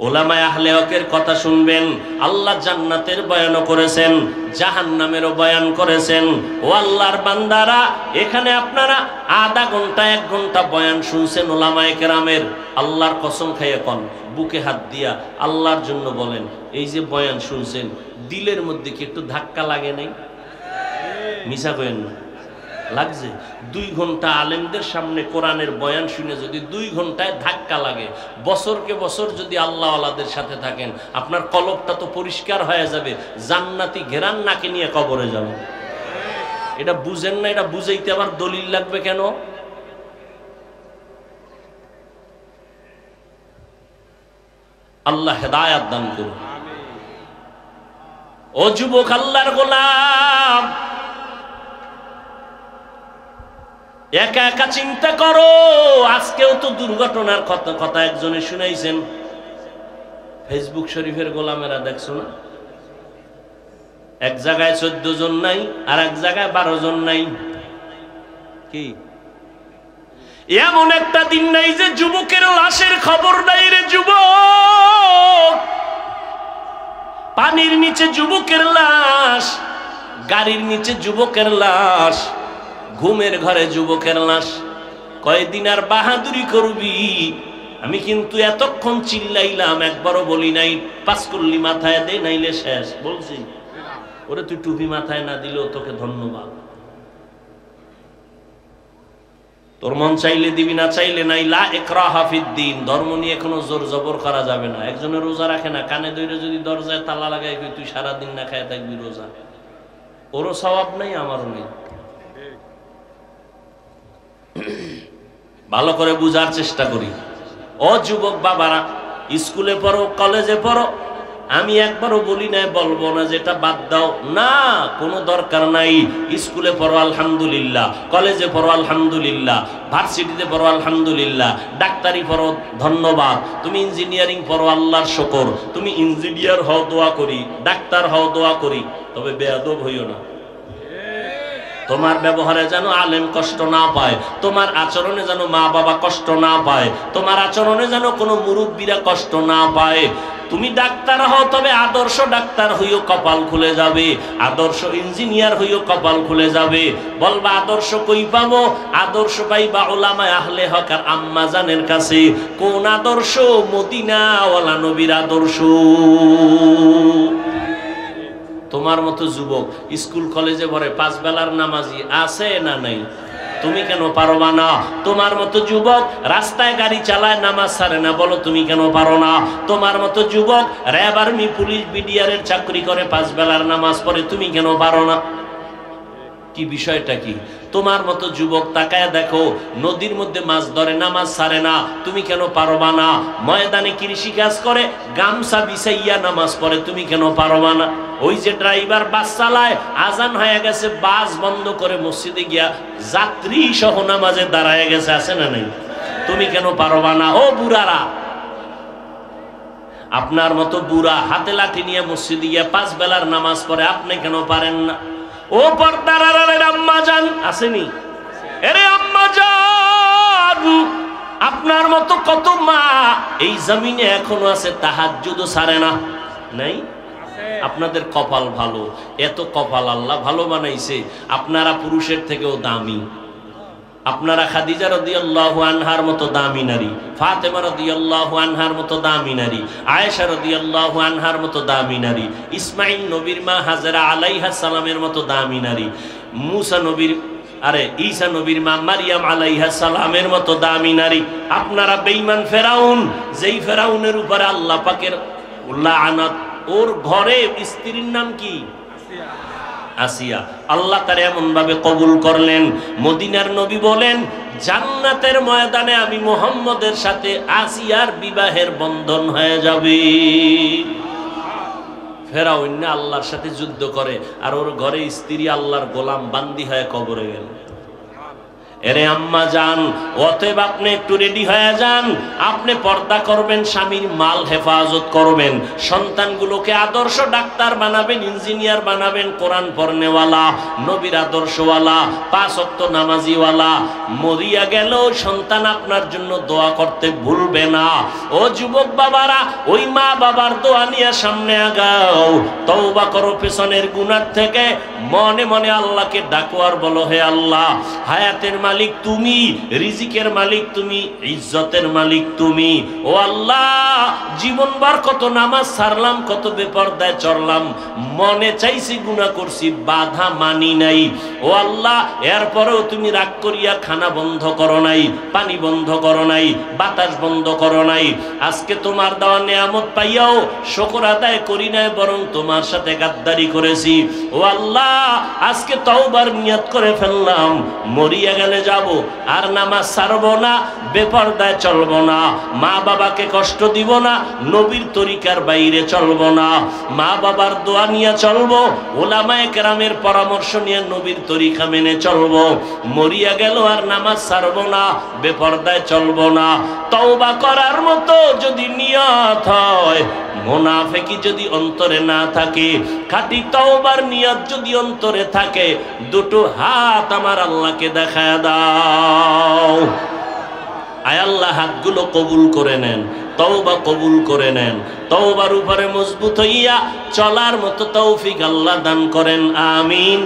উলামায়ে আহলে হকের কথা শুনবেন। আল্লাহ জান্নাতের বয়ান করেছেন, জাহান্নামেরও বয়ান করেছেন। ও আল্লাহর বান্দারা, এখানে আপনারা আধা ঘন্টা 1 ঘন্টা বয়ান শুনছেন উলামায়ে কেরামের। আল্লাহর কসম খাইয়ে কোন বুকে হাত দিয়া আল্লাহর জন্য বলেন, এই যে বয়ান শুনছেন দিলের মধ্যে কি একটু ধাক্কা লাগে নাই? মিছা কইেন না, লাগছে। 2 ঘন্টা আলেমদের সামনে কোরআনের বয়ান শুনে যদি 2 ঘন্টায় ধাক্কা লাগে, বছরকে বছর যদি আল্লাহওয়ালাদের সাথে থাকেন, আপনার কলবটা তো পরিষ্কার হয়ে যাবে, জান্নাতি ঘেরান নাকে নিয়ে কবরে যাবেন। এটা বুঝেন না, এটা বুঝাইতে আবার দলিল লাগবে কেন? আল্লাহ হেদায়াত দান করুন। ও যুবক আল্লাহর গোলাম, একা একা চিন্তা করো। আজকেও তো দুর্ঘটনার কথা একজনে শুনাইছেন, ফেসবুক শরীফের গোলামেরা, দেখছো না? এক জায়গায় 14 জন নাই, আর এক জায়গায় 12 জন নাই। কি এমন একটা দিন নাই যে যুবকের লাশের খবর নাই রে যুবক। পানির নিচে যুবকের লাশ, গাড়ির নিচে যুবকের লাশ, ঘুমের ঘরে যুবকের লাশ। কয়দিন আর বাহাদুরি করবি? আমি কিন্তু এতক্ষণ চিল্লাইলাম, একবারও বলি নাই 5 কুল্লি মাথায় দে নাইলে শেষ। বলছি ওরে তুই টুপি মাথায় না দিলেও তোকে ধন্যবাদ। তোর মন চাইলে দিবি, না চাইলে নাই। লা ইকরাহা ফিদ্দীন, ধর্ম নিয়ে কোনো জোর জবর করা যাবে না। একজনে রোজা রাখে না, কানে ধরে যদি দরজায় তালা লাগাই তুই সারাদিন না খায় থাকবি রোজা, ওরও সওয়াব নাই, আমারও নেই। ভালো করে বুঝার চেষ্টা করি। ও যুবক বাবারা, স্কুলে পড়ো, কলেজে পড়ো, আমি একবারও বলি না, বলবো না যেটা বাদ দাও, না, কোনো দরকার নাই। স্কুলে পড়ো আলহামদুলিল্লাহ, কলেজে পড়ো আলহামদুলিল্লাহ, ভার্সিটিতে পড়ো আলহামদুলিল্লাহ, ডাক্তারি পড়ো ধন্যবাদ, তুমি ইঞ্জিনিয়ারিং পড়ো আল্লাহর শুকর, তুমি ইঞ্জিনিয়ার হও দোয়া করি, ডাক্তার হও দোয়া করি, তবে বেয়াদব হইও না। তোমার ব্যবহারে যেন আলেম কষ্ট না পায়, তোমার আচরণে যেন মা বাবা কষ্ট না পায়, তোমার আচরণে যেন কোনো মুরব্বীরা কষ্ট না পায়। তুমি ডাক্তার হও, তবে আদর্শ ডাক্তার হইও, কপাল খুলে যাবে। আদর্শ ইঞ্জিনিয়ার হইও, কপাল খুলে যাবে। বলবা আদর্শ কই পাবো? আদর্শ পাইবা উলামায়ে আহলে হক আর আম্মা জানের কাছে। কোন আদর্শ? মদিনাওয়ালা নবীর আদর্শ। তোমার মতো যুবক স্কুল কলেজে পড়ে 5 বেলার নামাজি আছে না নাই? তুমি কেন পারবা না? তোমার মতো যুবক রাস্তায় গাড়ি চালায়, নামাজ ছাড়ে না, বলো তুমি কেন পারো না? তোমার মতো যুবক র্যাব, আর্মি, পুলিশ, বিডিআরের চাকরি করে, 5 বেলার নামাজ পড়ে, তুমি কেন পারো না? কি বিষয়টা কি? তোমার মতো যুবক তাকায় দেখো, নদীর মধ্যে মাছ ধরে, নামাজ ছাড়ে না, তুমি কেন পারবা না? ময়দানে কৃষি কাজ করে, গামছা বিছাইয়া নামাজ পড়ে, তুমি কেন পারবা না? ওই যে ড্রাইভার বাস চালায়, আজান হয়ে গেছে, বাস বন্ধ করে মসজিদে গিয়া যাত্রী সহ নামাজে দাঁড়ায় গেছে, আছে না নাই? তুমি কেন পারবা না? ও বুড়ারা, আপনার মতো বুড়া হাতে লাঠি নিয়ে মসজিদে গিয়া 5 বেলার নামাজ পড়ে, আপনি কেন পারেন না? ও পর্দার আড়ালের আম্মা জান, আসেনি? এরে আম্মা জান, আপনার মতো কত মা এই জমিনে এখনো আছে, তাহাজ্জুদও ছাড়ে না, নাই? আপনাদের কপাল ভালো, এত কপাল আল্লাহ ভালো বানাইছে, আপনারা পুরুষের থেকেও দামি। আপনারা খাদিজা রাদিয়াল্লাহু আনহার মতো দামি নারী, ফাতেমা রাদিয়াল্লাহু আনহার মতো দামি নারী, আয়েশা রাদিয়াল্লাহু আনহার মতো দামি নারী, ইসমাইল নবীর মা হাজেরা আলাইহিস সালামের মতো দামি নারী, মুসা নবীর ঈসা নবীর মা মারিয়াম আলাইহিস সালামের মতো দামি নারী। আপনারা বেঈমান ফেরাউন, যেই ফেরাউনের উপরে আল্লাহ পাকের লাআনাত, ওর ঘরে স্ত্রীর নাম কি? আসিয়া। আল্লাহ তার এমন ভাবে কবুল করলেন, মদিনার নবী বলেন জান্নাতের ময়দানে আমি মুহাম্মদের সাথে আসিয়ার বিবাহের বন্ধন হয়ে যাবে। ফেরাউন না আল্লাহর সাথে যুদ্ধ করে, আর ওর ঘরে স্ত্রী আল্লাহর গোলাম বান্দি হয়ে কবরে গেল। এরে আম্মা যান, অতএব আপনি একটু রেডি হয়ে যান, আপনি পর্দা করবেন, স্বামীর মাল হেফাজত করবেন, সন্তানগুলোকে আদর্শ ডাক্তার বানাবেন, ইঞ্জিনিয়ার বানাবেন, কোরআন পড়নেওয়ালা, নবীর আদর্শওয়ালা, 5 ওয়াক্ত নামাজিওয়ালা। মরিয়া গেল সন্তান আপনার জন্য দোয়া করতে ভুলবে না। ও যুবক বাবারা, ওই মা বাবার দোয়া নিয়ে সামনে আগাও, তওবা করো পেছনের গুনাহ থেকে, মনে মনে আল্লাহকে ডাকো আর বলো, হে আল্লাহ, হায়াতের মালিক তুমি, রিজিকের মালিক তুমি, ইজ্জতের মালিক তুমি। ও আল্লাহ, জীবনভর কত নামাজ ছাড়লাম, কত বেপরদায় চললাম, মনে চাইছি গুনাহ করছি, বাধা মানি নাই। ও আল্লাহ, এরপরেও তুমি রাগ করিয়া খানা বন্ধ করো নাই, পানি বন্ধ করো নাই, বাতাস বন্ধ করো নাই। আজকে তোমার দেওয়া নিয়ামত পাইয়াও শুকর আদায় করি নাই, বরং তোমার সাথে গাদ্দারি করেছি। ও আল্লাহ, আজকে তওবার নিয়ত করে ফেললাম, মরিয়া গেলে যাব, আর নামাজ ছাড়বো না, বেপরদায় চলবো না, মা বাবাকে কষ্ট দিব না, নবীর তরিকার বাইরে চলবো না, মা বাবার দোয়া নিয়ে চলবো, ওলামায়ে কেরামের পরামর্শ নিয়ে নবীর তরিকা মেনে চলবো। মরিয়া গেল আর নামাজ ছাড়বো না, বেপরদায় চলবো না। তওবা করার মতো যদি নিয়ত হয়, মুনাফিকি যদি অন্তরে না থাকে, খাঁটি তওবার নিয়ত যদি অন্তরে থাকে, দুটো হাত আমার আল্লাহকে দেখায় দাও। আয় আল্লাহ, হাতগুলো কবুল করে নেন, তওবা কবুল করে নেন, তওবার উপরে মজবুত হইয়া চলার মতো তৌফিক আল্লাহ দান করেন, আমিন।